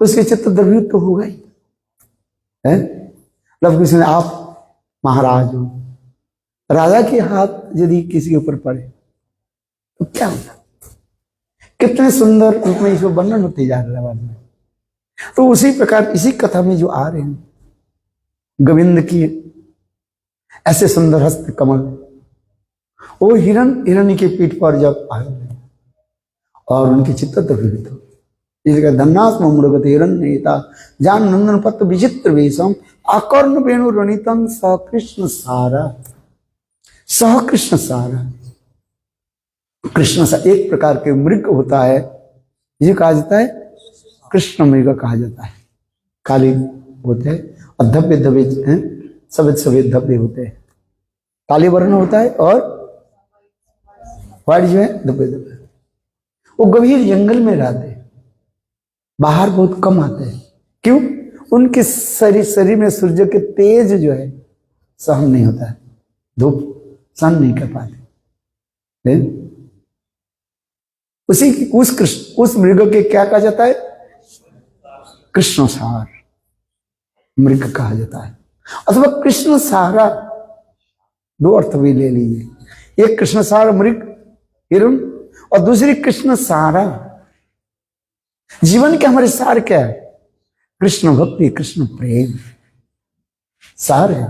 तो उसके चित्त द्रवीभूत तो होगा ही है। लव कुश ने आप महाराज हो, राजा के हाथ यदि किसी के ऊपर पड़े तो क्या होता, कितने सुंदर रूप में इसको वर्णन होते जा रहा है। तो उसी प्रकार इसी कथा में जो आ रहे हैं, गोविंद की ऐसे सुंदर हस्त कमल, वो हिरण्य के पीठ पर जब आए और उनकी चित्त विविध हो, इसका धन्नास्म मुड़गत हिरण्यता जान नंदन पत्र विचित्र वेशम आकर्ण वेणु रणितम सह कृष्ण सारा। सह कृष्ण सारा, कृष्ण सा एक प्रकार के मृग होता है, ये कहा जाता है कृष्ण मृग कहा जाता है। काले होते हैं और धब्बे धब्बे सफेद सफेद धब्बे होते हैं, काले वर्ण होता है और व्हाइट जो है धब्बे धब्बे। वो गंभीर जंगल में रहते हैं, बाहर बहुत कम आते हैं। क्यों? उनके शरीर में सूर्य के तेज जो है सहन नहीं होता है, धूप सहन नहीं कर पाते। उस मृग के क्या कहा जाता है? कृष्णसार मृग कहा जाता है, अथवा कृष्ण सारा। दो अर्थ भी ले लीजिए, एक कृष्णसार मृग हिरण और दूसरी कृष्ण सारा। जीवन के हमारे सार क्या है? कृष्ण भक्ति, कृष्ण प्रेम सार है।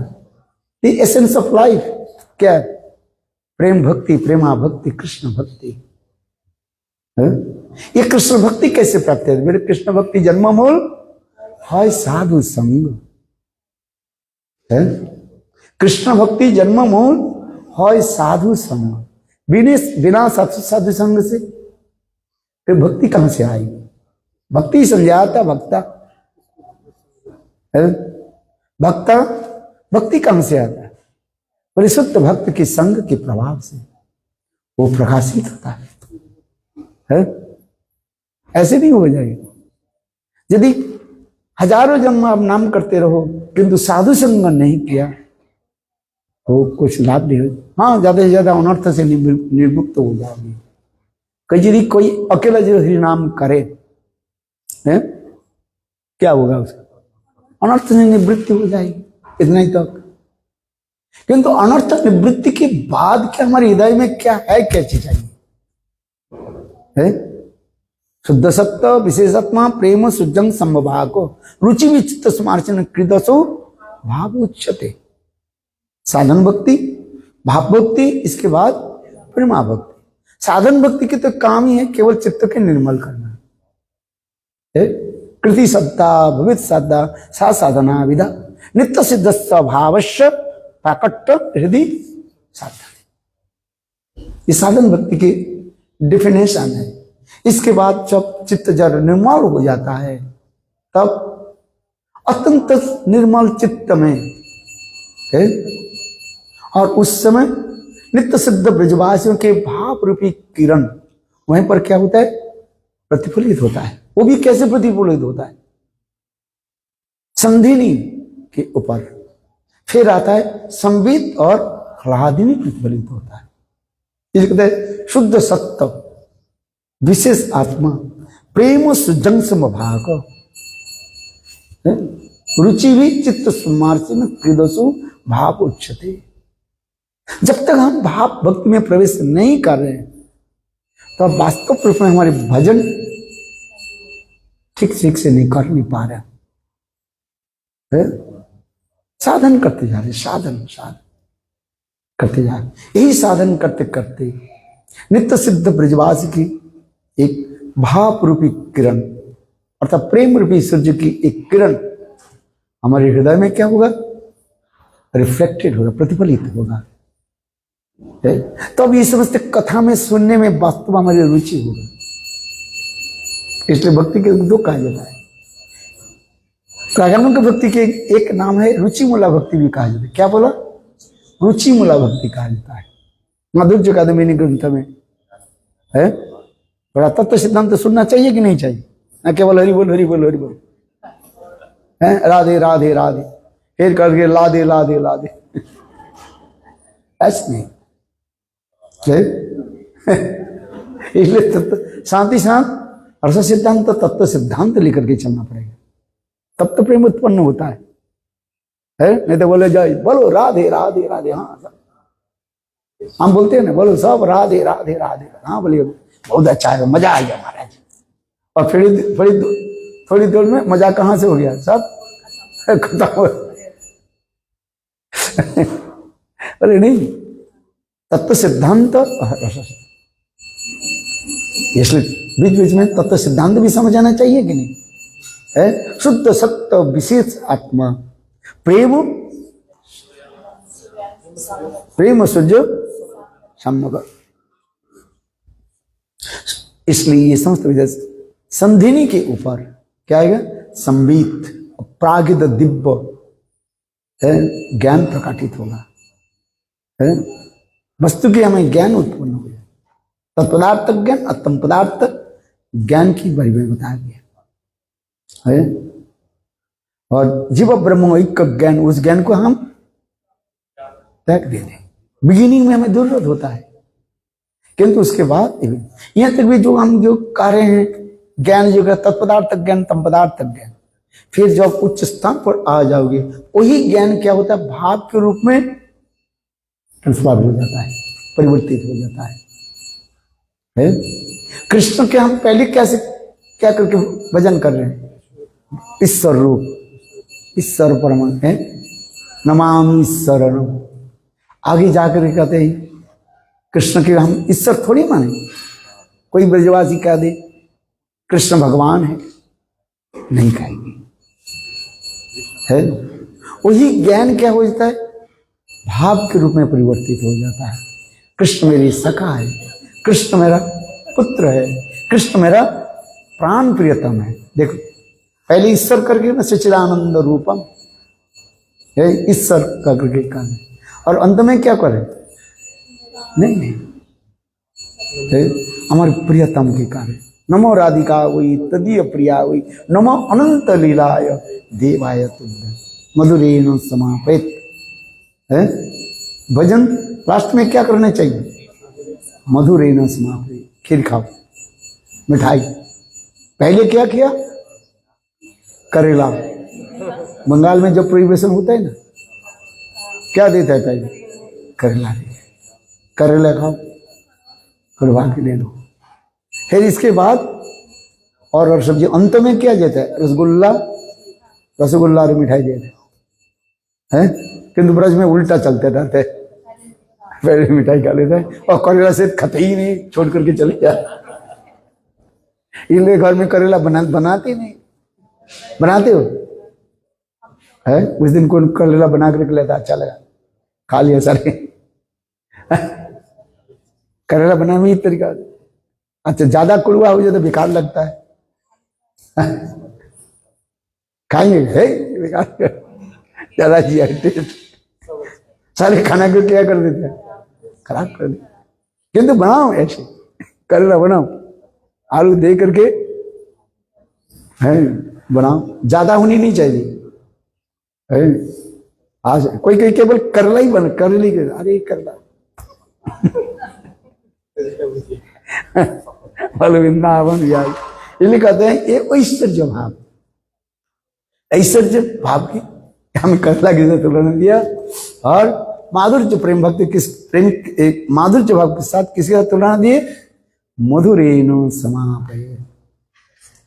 द एसेंस ऑफ लाइफ क्या है? प्रेम भक्ति, प्रेमा भक्ति, कृष्ण भक्ति। ये कृष्ण भक्ति कैसे प्राप्त है? मेरे कृष्ण भक्ति जन्म मूल है साधु संग है। कृष्ण भक्ति जन्म मूल है साधु संग। बिना साधु संग से फिर भक्ति कहां से आएगी? भक्ति संजाता भक्ता है, भक्ता भक्ति कहां से आता है? परिशुद्ध भक्त के संग के प्रभाव से वो प्रकाशित होता है? ऐसे नहीं हो जाएगा। यदि हजारों जन्म आप नाम करते रहो किंतु साधु संग नहीं किया तो कुछ लाभ नहीं हो। हाँ, ज्यादा से ज्यादा अनर्थ से निर्मुक्त हो जाओगे। कहीं यदि कोई अकेला जो हरि नाम करे है, क्या होगा उसका? अनर्थ से निवृत्ति हो जाएगी, इतना ही तक। किंतु अनर्थ निवृत्ति के बाद क्या हमारे हृदय में क्या है, क्या चीज चाहिए है? शुद्ध सत्य विशेषात्मा प्रेम सुजंग संभाको रुचि विचित्र स्मार्चन कृदसो भाव उच्चते। साधन भक्ति, भाव भक्ति, इसके बाद प्रेमा भक्ति। साधन भक्ति के तो काम ही है केवल चित्त के निर्मल करना है। कृति सत्ता भवित साधा सा साधना विधा नित्य सिद्ध भावश्य प्राकट हृदय साधन। ये साधन भक्ति की डिफिनेशन है। इसके बाद जब चित्त जड़ निर्मल हो जाता है तब अत्यंत निर्मल चित्त में है, और उस समय नित्य सिद्ध ब्रजवासियों के भाव रूपी किरण वहीं पर क्या होता है? प्रतिफलित होता है। वो भी कैसे प्रतिफलित होता है? संधिनी के ऊपर फिर आता है संवित और ह्लादिनी प्रतिफलित होता है। इसे कहते हैं शुद्ध सत्य विशेष आत्मा प्रेम सुजंग समभाग रुचि भी चित्त सुमार्चन कृदसु भाव उच्चते। जब तक हम भाव भक्ति में प्रवेश नहीं कर रहे हैं तो वास्तव रूप में हमारे भजन ठीक से नहीं कर नहीं पा रहे हैं। साधन करते जा रहे, साधन करते जा रहे। यही साधन करते करते नित्य सिद्ध ब्रजवासी की एक भाव रूपी किरण अर्थात प्रेम रूपी सूर्य की एक किरण हमारे हृदय में क्या होगा? रिफ्लेक्टेड होगा, प्रतिफलित होगा। तो अब ये समझते कथा में सुनने में वास्तव हमारी रुचि होगी। इसलिए भक्ति के दो कहा जाता है। प्राज्ञानों की भक्ति के एक नाम है रुचि मूला भक्ति भी कहा जाता है। क्या बोला? रुचि मूला भक्ति कहा जाता है। माधुर्य अकादमी ग्रंथ में है। बड़ा तत्व सिद्धांत सुनना चाहिए कि नहीं चाहिए? ना केवल हरि बोल हरि बोल हरि बोल है, राधे राधे राधे फिर करके लादे लादे लादे ऐसे नहीं। इसलिए शांति शांत रस सिद्धांत तत्व सिद्धांत लेकर के चलना पड़ेगा, तब तो प्रेम उत्पन्न होता है। नहीं तो बोले जाए बोलो राधे राधे राधे। हाँ हम बोलते हैं ना, बोलो सब राधे राधे राधे। हाँ बोलिए बहुत अच्छा है, मजा आ गया महाराज। और थोड़ी देर में मजा कहां से हो गया, सब खत्म हो। अरे नहीं, तत्व सिद्धांत, इसलिए बीच बीच में तत्व सिद्धांत भी समझ आना चाहिए कि नहीं है। शुद्ध सत्य विशेष आत्मा प्रेम, प्रेम सूर्य सम्मग। इसलिए ये समस्त विजय संधिनी के ऊपर क्या आएगा, संबित प्रागित दिव्य है ज्ञान प्रकाशित होगा है। वस्तु के हमें ज्ञान उत्पन्न हो, तत्पदार्थ ज्ञान अतम पदार्थ ज्ञान की बड़ी बड़ी बताया गया है। और जीव ब्रह्म एक ज्ञान, उस ज्ञान को हम त्याग दे दें। बिगिनिंग में हमें जरूरत होता है, किंतु उसके बाद यहां तक भी जो हम जो कह रहे हैं ज्ञान जो है तत्पदार्थ ज्ञान तम पदार्थ ज्ञान, फिर जब उच्च स्थान पर आ जाओगे वही ज्ञान क्या होता है, भाव के रूप में ट्रांसफॉर्म हो जाता है, परिवर्तित हो जाता है। कृष्ण के हम पहले कैसे क्या करके भजन कर रहे हैं, ईश्वर रूप, ईश्वर परम है, नमामि शरणम। आगे जाकर कहते हैं कृष्ण के हम ईश्वर थोड़ी माने। कोई ब्रजवासी कह दे कृष्ण भगवान है, नहीं कहेंगे है। वही ज्ञान क्या हो जाता है, भाव के रूप में परिवर्तित हो जाता है। कृष्ण मेरी सखा है, कृष्ण मेरा पुत्र है, कृष्ण मेरा प्राण प्रियतम है। देखो पहले ईश्वर करके ना सच्चिदानंद रूपम है, ईश्वर का करके काम, और अंत में क्या करे, नहीं नहीं हमारे प्रियतम के कार्य। नमो राधिका वही तदीय प्रिया वही, नमो अनंत लीलाय देवाय तुभ्यं मधुरेण समापयेत् है। भजन लास्ट में क्या करना चाहिए, मधुरेण समापयेत्, खीर खाओ, मिठाई। पहले क्या किया, करेला। बंगाल में जब प्रोहिबिशन होता है ना, क्या देता है पहले, करेला देता है, करेला खाओ, कड़वा के ले लो। फिर इसके बाद और सब्जी, अंत में क्या देता है, रसगुल्ला, रसगुल्ला और मिठाई देता है। किंतु ब्रज में उल्टा चलते रहते, पहले मिठाई खा लेता है और करेला से खाते ही नहीं, छोड़ करके चले जाते। इसलिए घर में करेला बनाते नहीं, बनाते हो है। उस दिन कौन करेला बना करके लेता, अच्छा लगा, खा लिया सारे। करेला बनाने में इस तरीका, अच्छा ज्यादा कड़वा हो जाए तो बेकार लगता है, खाएंगे है बेकार, ज्यादा जिया टेस्ट, सारे खाना को क्या कर देते हैं, खराब कर देते। किंतु बनाओ ऐसे, करेला बनाओ, आलू दे करके है बनाओ, ज्यादा होनी नहीं चाहिए है। आज कोई कोई केवल करेला ही बन, करेली के, अरे करेला वृंदावन यार, इसलिए कहते हैं ये ऐश्वर्य भाव, ऐश्वर्य भाव की हमें करेला की तुलना दिया। और माधुर्य प्रेम भक्ति किस प्रेम, माधुर्य भाव के साथ किसी का तुलना दिए, मधुरेण समापयेत्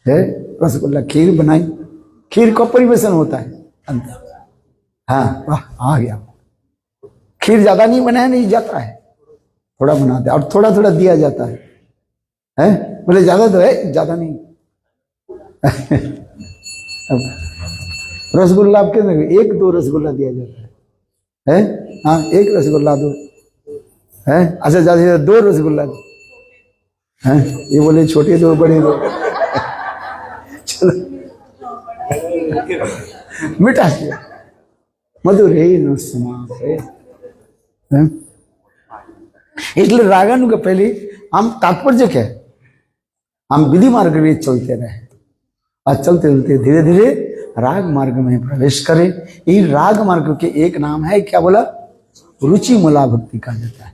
है। रसगुल्ला खीर बनाई, खीर का परिवेशन होता है अंदर, हाँ वाह आ गया। खीर ज्यादा नहीं बनाया नहीं जाता है, थोड़ा बनाते और थोड़ा थोड़ा दिया जाता है बोले ज्यादा तो है, ज्यादा नहीं। रसगुल्ला आपके एक दो रसगुल्ला दिया जाता है हाँ एक रसगुल्ला दो है, अच्छा ज्यादा दो रसगुल्ला दो है, ये बोले छोटे दो बड़े दो। चलो मिठा किया, मधुरेण समापयेत्। इसलिए रागानु का पहले हम तात्पर्य क्या है, हम विधि मार्ग में चलते रहे और चलते चलते धीरे धीरे राग मार्ग में प्रवेश करें। यही राग मार्ग के एक नाम है, क्या बोला, रुचि मूला भक्ति कहा जाता है।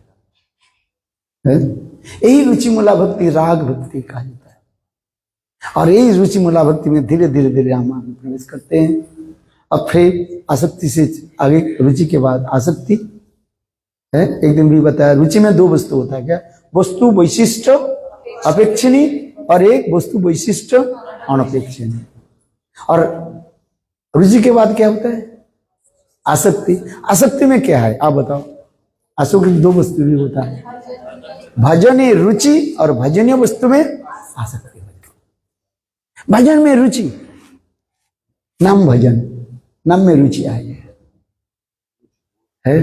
यही रुचि मूला भक्ति राग भक्ति कहा जाता है। और यही रुचि मूला भक्ति में धीरे धीरे धीरे हम आगे प्रवेश करते हैं। अब फिर आसक्ति से आगे, रुचि के बाद आसक्ति है। एक दिन भी बताया, रुचि में दो वस्तु होता है, क्या, वस्तु वैशिष्ट अपेक्षणीय और एक वस्तु वैशिष्ट अनपेक्षणीय। और रुचि के बाद क्या होता है? आसक्ति। आसक्ति में क्या है आप बताओ? आसक्ति दो वस्तु भी होता है, भजन रुचि और भजनीय वस्तु में आसक्ति। भजन में रुचि, नाम भजन, नाम में रुचि आई है।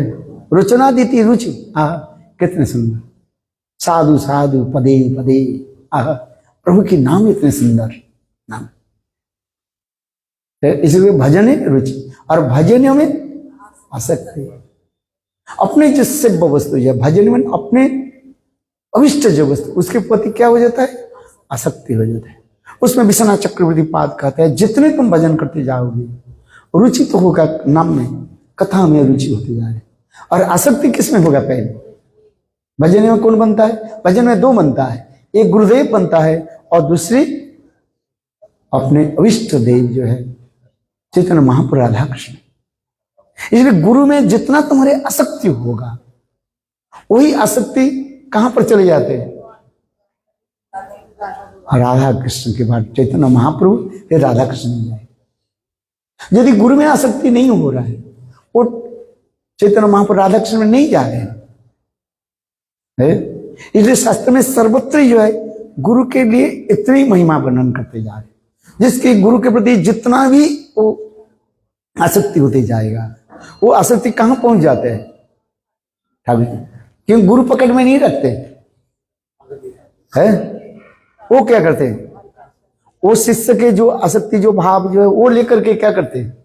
रुचना दीती रुचि, आह कितने सुंदर। साधु साधु पदे पदे, आह प्रभु की नाम इतने सुंदर नाम। इसलिए भजन है रुचि और भजन में आसक्ति। अपने जो सेव्य वस्तु है भजन में, अपने अविष्ट जो वस्तु उसके प्रति क्या हो जाता है? आसक्ति हो जाता है। उसमें विश्वनाथ चक्रवर्ती पाद कहते हैं जितने तुम भजन करते जाओगे रुचि तो होगा नाम में, कथा में रुचि होती जा रही। और आसक्ति किसमें होगा? पहले भजन में कौन बनता है? भजन में दो बनता है, एक गुरुदेव बनता है और दूसरी अपने अविष्ट देव जो है चैतन्य महाप्रभु राधा कृष्ण। इसलिए गुरु में जितना तुम्हारे आसक्ति होगा वही आसक्ति कहां पर चले जाते हैं? राधा कृष्ण के बाद चैतन्य महाप्रभु फिर राधा कृष्ण में जाए। यदि गुरु में आसक्ति नहीं हो रहा है, वो चैतन्य महाप्रभु राधा कृष्ण में नहीं जा रहे हैं। इसलिए शास्त्र में सर्वत्र जो है गुरु के लिए इतनी महिमा वर्णन करते जा रहे हैं, जिसके गुरु के प्रति जितना भी वो आसक्ति होते जाएगा वो आसक्ति कहां पहुंच जाते हैं? क्यों? गुरु पकड़ में नहीं रखते हैं। वो क्या करते हैं? वो शिष्य के जो आसक्ति जो भाव जो है वो लेकर के क्या करते हैं?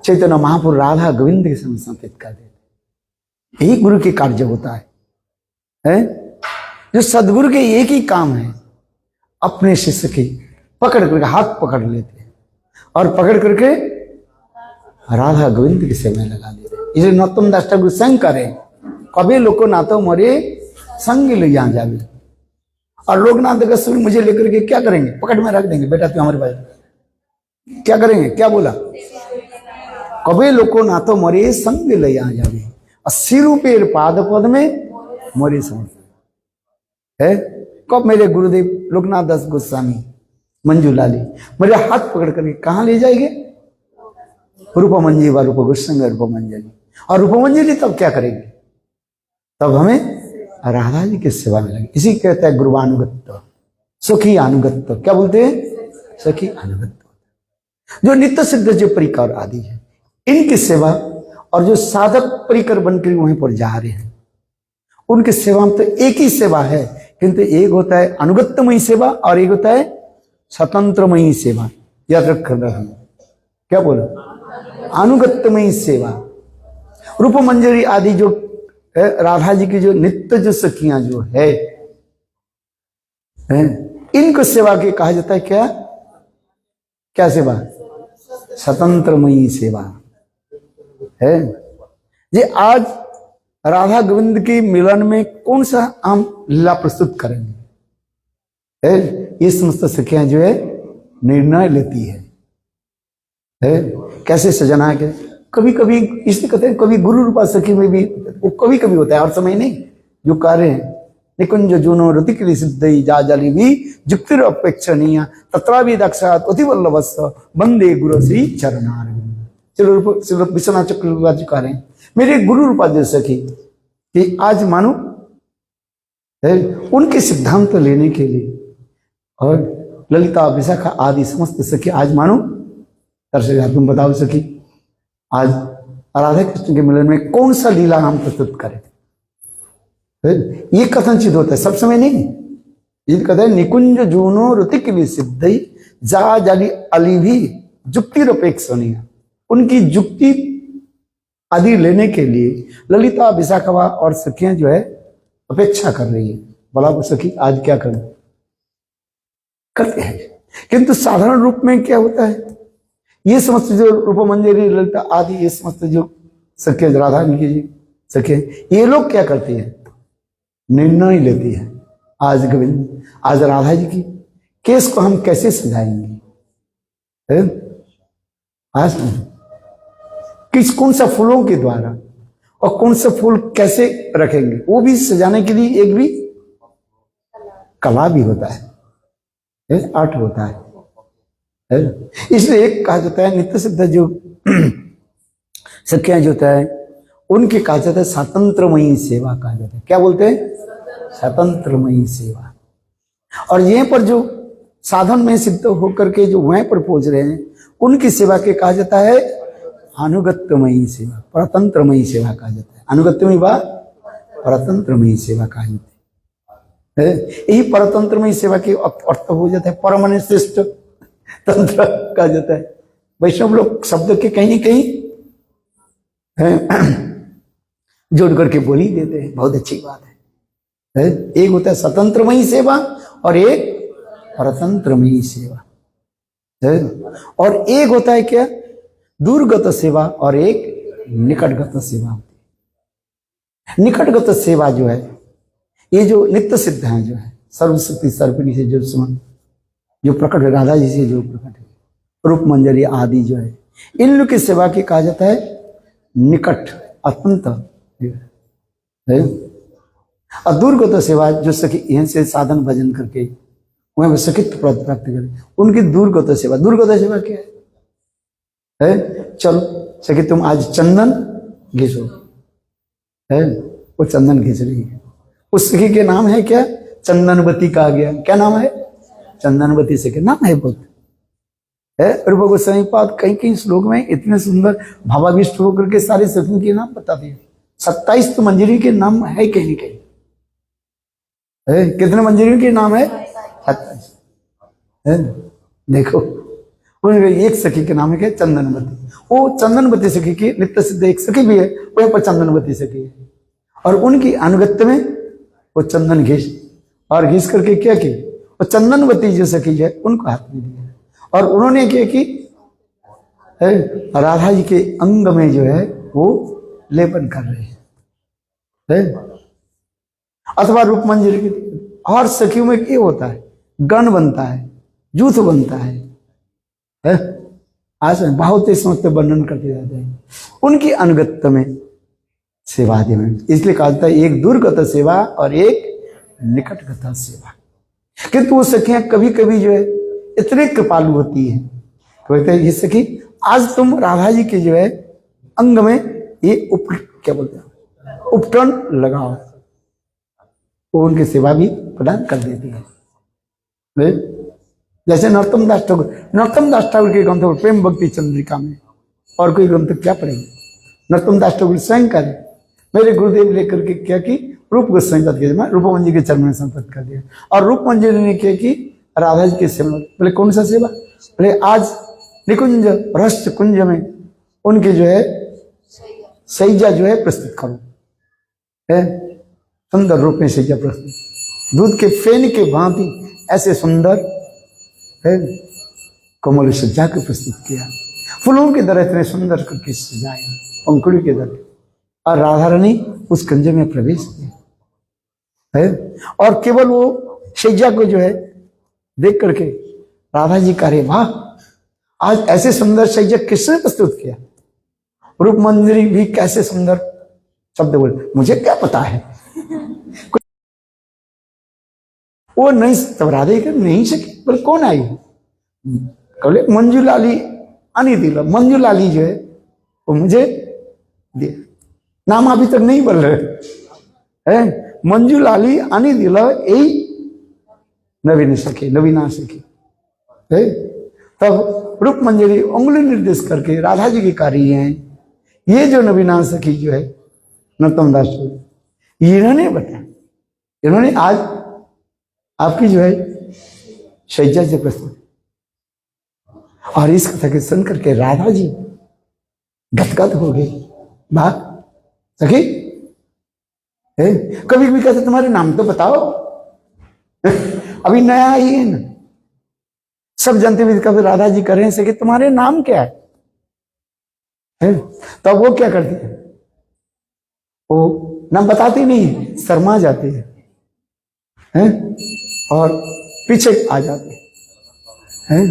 चैतन्य महाप्रभु राधा गोविंद के समय समर्पित कर देते। यही गुरु के कार्य होता है? जो सदगुरु के एक ही काम है, अपने शिष्य की पकड़ करके हाथ पकड़ लेते हैं और पकड़ करके राधा गोविंद की सेवा में लगा देते हैं। इसलिए नौतम दास ठाकुर संग करे, कभी लोग को ना तो मरे संग ले यहाँ जावे। और लोग ना देगा सुन मुझे लेकर के क्या करेंगे? पकड़ में रख देंगे, बेटा तू हमारे पास क्या करेंगे? क्या बोला? कभी लोग को ना तो मरे संग ले यहाँ जावे और सिर पे पाद पद में मरे समझ है। कब मेरे गुरुदेव लोकनाथ दास गोस्वामी मंजू लाली मेरे हाथ पकड़ करके कहां ले जाएंगे? रूपमंजरी व रूप गोस्वामी रूपमंजरी। और रूपमंजरी तब क्या करेंगे? तब हमें राधा जी की सेवा में लगे। इसी कहते हैं गुरुवानुगत्य, सुखी अनुगत्य। क्या बोलते हैं? सखी अनुगत्य। जो नित्य सिद्ध जो परिकर आदि है इनकी सेवा, और जो साधक परिकर बनकर वहीं पर जा रहे हैं उनकी सेवा में तो एक ही सेवा है, किंतु एक होता है अनुगत्यमयी सेवा और एक होता है स्वतंत्रमयी सेवा। याद रखना। क्या बोला? अनुगत्यमयी सेवा। रूपमंजरी आदि जो राधा जी की जो नित्य जो सखियां जो है इनको सेवा के कहा जाता है क्या? क्या सेवा? स्वतंत्रमयी सेवा है। ये आज राधा गोविंद की मिलन में कौन सा हम लीला प्रस्तुत करेंगे? ये समस्त सखियां जो है निर्णय लेती है कैसे सजना है। कभी कभी इसलिए कहते हैं कभी गुरु रूपा सखी में भी वो कभी कभी होता है, हर समय नहीं। जो कार्य है निकुंज जूनो ऋतिक सिद्धि जा जाली भी जुक्तिर अपेक्षणीय तत्रा भी दक्षात अति वल्लभस्व वंदे गुरु श्री चरणारविंद। चलो विश्वनाथ चक्रवर्ती कह रहे हैं मेरे गुरु रूपा जो सखी कि आज मानो उनके सिद्धांत लेने के लिए, और ललिता विशाखा आदि समस्त सखी आज मानो तरस। तुम बताओ सखी आज राधा कृष्ण के मिलन में कौन सा लीला हम प्रस्तुत करें? ये कथनचित होता है, सब समय नहीं। ये कहते हैं निकुंज जूनो ऋतिक सिद्धि जा जाली अली भी जुक्ति अपेक्षणीय। उनकी जुक्ति आदि लेने के लिए ललिता विशाखा और सखियां जो है अपेक्षा कर रही है। बोला वो सखी आज क्या करें? करते हैं, किंतु साधारण रूप में क्या होता है? ये समस्त जो रूपमंजरी ललिता आदि ये समस्त जो सखियां राधा जी सखियां ये लोग क्या करती है? निर्णय लेती है। आज गोविंद आज राधा जी की केस को हम कैसे सजाएंगे? आज किस कौन सा फूलों के द्वारा और कौन सा फूल कैसे रखेंगे, वो भी सजाने के लिए एक भी कला भी होता है, आर्ट होता है। है। इसलिए एक कहा जाता है नित्य सिद्ध जो सखियां जो होता है उनके कहा जाता है स्वतंत्रमयी सेवा कहा जाता है। क्या बोलते हैं? स्वतंत्रमयी सेवा। और यहीं पर जो साधन में सिद्ध होकर के जो वहीं पर पहुंच रहे हैं उनकी सेवा के कहा जाता है अनुगत्यमयी सेवा, परतंत्रमयी सेवा कहा जाता है। अनुगत्यमयी व परतंत्रमयी सेवा कहा जाता है। यही परतंत्रमयी सेवा के अर्थ हो जाता है परम श्रेष्ठ तंत्र कहा जाता है। वैष्णव लोग शब्द के कहीं न कहीं जोड़ करके बोल ही देते हैं, बहुत अच्छी बात है। एक होता है स्वतंत्रमयी सेवा और एक परतंत्रमयी सेवा है। और एक होता है क्या? दूरगत सेवा और एक निकटगत सेवा होती है। निकटगत सेवा जो है ये जो नित्य सिद्ध है जो है सर्वशक्ति सर्पिणी से जो प्रकट है, राधा जी से जो प्रकट है, रूप मंजरी आदि जो है इन लोग की सेवा की कहा जाता है निकट अत्यंत है। और दूरगत सेवा जो सखी यहाँ से साधन भजन करके वहां पर सखित्व प्राप्त करें उनकी दूरगत सेवा। दूरगत सेवा क्या है? चलो सखी तुम आज चंदन घिसो है, वो चंदन घिस रही है। उस सखी के नाम है क्या? चंदनवती कहा गया। क्या नाम है? चंदनवती सखी नाम है बहुत है। रूप गोस्वामी पाद कहीं कहीं श्लोक में इतने सुंदर भावाविष्ट होकर के सारे सखियों के नाम बता दिए। 27 तो मंजरी के नाम है कहीं कहीं है। कितने मंजरियों के नाम है? 27 है। देखो एक सखी के नाम है क्या? चंदनवती। वो चंदनवती सखी की नित्य सिद्ध एक सखी भी है, वह पर चंदनवती सखी है। और उनकी अनुगत्य में वो चंदन घिस और घिस करके क्या की? वो चंदनवती जो सखी है उनको हाथ में दिया और उन्होंने क्या की है राधा जी के अंग में जो है वो लेपन कर रहे हैं। अथवा रूप मंजरी की और सखियों में क्या होता है? गण बनता है, जूथ बनता है। आज बहुत ही समस्त वर्णन करते जाते हैं उनकी अनुगत्य में सेवा दे में। इसलिए कहा जाता है एक दूरगत सेवा और एक निकटगत सेवा। किंतु वो सखियां कभी कभी जो है इतने कृपालु होती है तो कहते हैं ये सखी आज तुम राधा जी के जो है अंग में ये क्या बोलते हैं उपटन लगाओ, वो उनकी सेवा भी प्रदान कर देती है। जैसे नरोत्तम दास ठाकुर के ग्रंथ प्रेम भक्ति चंद्रिका में और कोई ग्रंथ क्या पढ़ेंगे? नरोत्तम दास ठाकुर स्वयं करे मेरे गुरुदेव लेकर के क्या की रूप गोस्वामी पाद के रूप मंजरी के चरण में संपर्क कर दिया और रूप मंजरी ने क्या की राधा जी की सेवा। बोले कौन सा सेवा? बोले आज निकुंज रस कुंज में उनकी जो है सैजा जो है प्रस्तुत करो है। सुंदर रूप में सैजा प्रस्तुत, दूध के फेन के भांति ऐसे सुंदर है कोमल सज्जा को प्रस्तुत किया। फूलों के तरह इतने सुंदर करके सजाया पंखुड़ी के तरह और राधा रानी उस कंज में प्रवेश किया है। और केवल वो सज्जा को जो है देख करके राधा जी कह रहे वाह आज ऐसे सुंदर सज्जा किसने प्रस्तुत किया? रूप मंजरी भी कैसे सुंदर शब्द बोले, मुझे क्या पता है। वो नहीं तब राधे कर नहीं सके। बोले कौन आई? बोले मंजू लाली आनी दिला। मंजू लाली जो है वो मुझे दिया, नाम अभी तक नहीं बोल रहे हैं। मंजू लाली आनी दिला यही नवीन सखी नवीना सखी है। तब रूप मंजरी उंगली निर्देश करके राधा जी की कार्य हैं। ये जो नवीना सखी जो है नरोत्तम दास इन्होंने बताया, इन्होंने आज आपकी जो है सैजा से प्रस्तुत और इस कथा के सुन करके राधा जी गदगद हो गई। वाह सखी है। कभी भी कहते तुम्हारे नाम तो बताओ, अभी नया ही है ना, सब जानते हुए कभी राधा जी कह रहे हैं कि तुम्हारे नाम क्या है? तो वो क्या करती है? वो नाम बताती नहीं, शर्मा जाती है और पीछे आ जाते हैं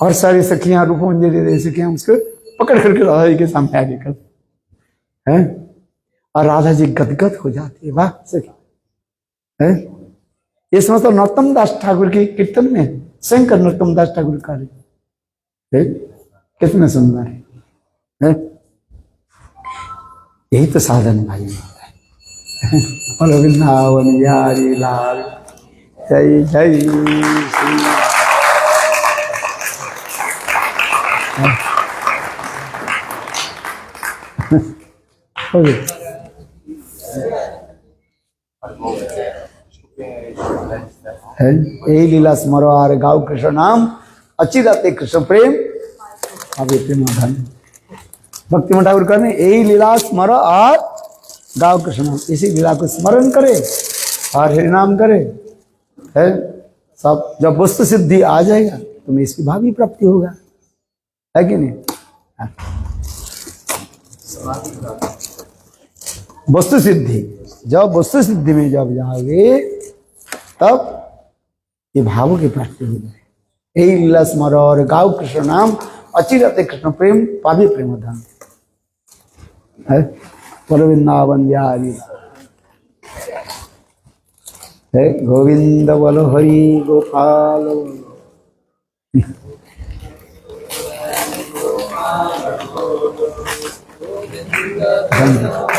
और सारी सखियां रूप मंजरी सखियां उसको पकड़ करके राधा जी के सामने आगे करते हैं और राधा जी गदगद हो जाती है। वाह सखी है। ये समझता नरोत्तम दास ठाकुर की कीर्तन में शंकर नरोत्तम दास ठाकुर का कितने सुंदर है? यही तो साधन भाई होता है। बोलो वृंदावन बिहारी लाल, जय जय श्री। हो गया। यही लीला स्मरो आर गाओ कृष्ण नाम, अच्छी रहते कृष्ण प्रेम अभी प्रेम धन। भक्ति में ठाकुर करने यही लीला स्मरो और गाओ कृष्ण नाम, इसी लीला को स्मरण करे और हरि नाम करे, है सब। जब वस्तु सिद्धि आ जाएगा तुम्हें इसकी भावी प्राप्ति होगा, है कि नहीं? वस्तु सिद्धि, जब वस्तु सिद्धि में जब जाओगे तब ये भावों की प्राप्ति हो जाए। यही लीला स्मरो और गाओ कृष्ण नाम, अच्छी रहते कृष्ण प्रेम पावे प्रेम धन, है। बोलो वृंदावन बिहारी है। गोविंद बोलो हरि गोपाल। धन्यवाद।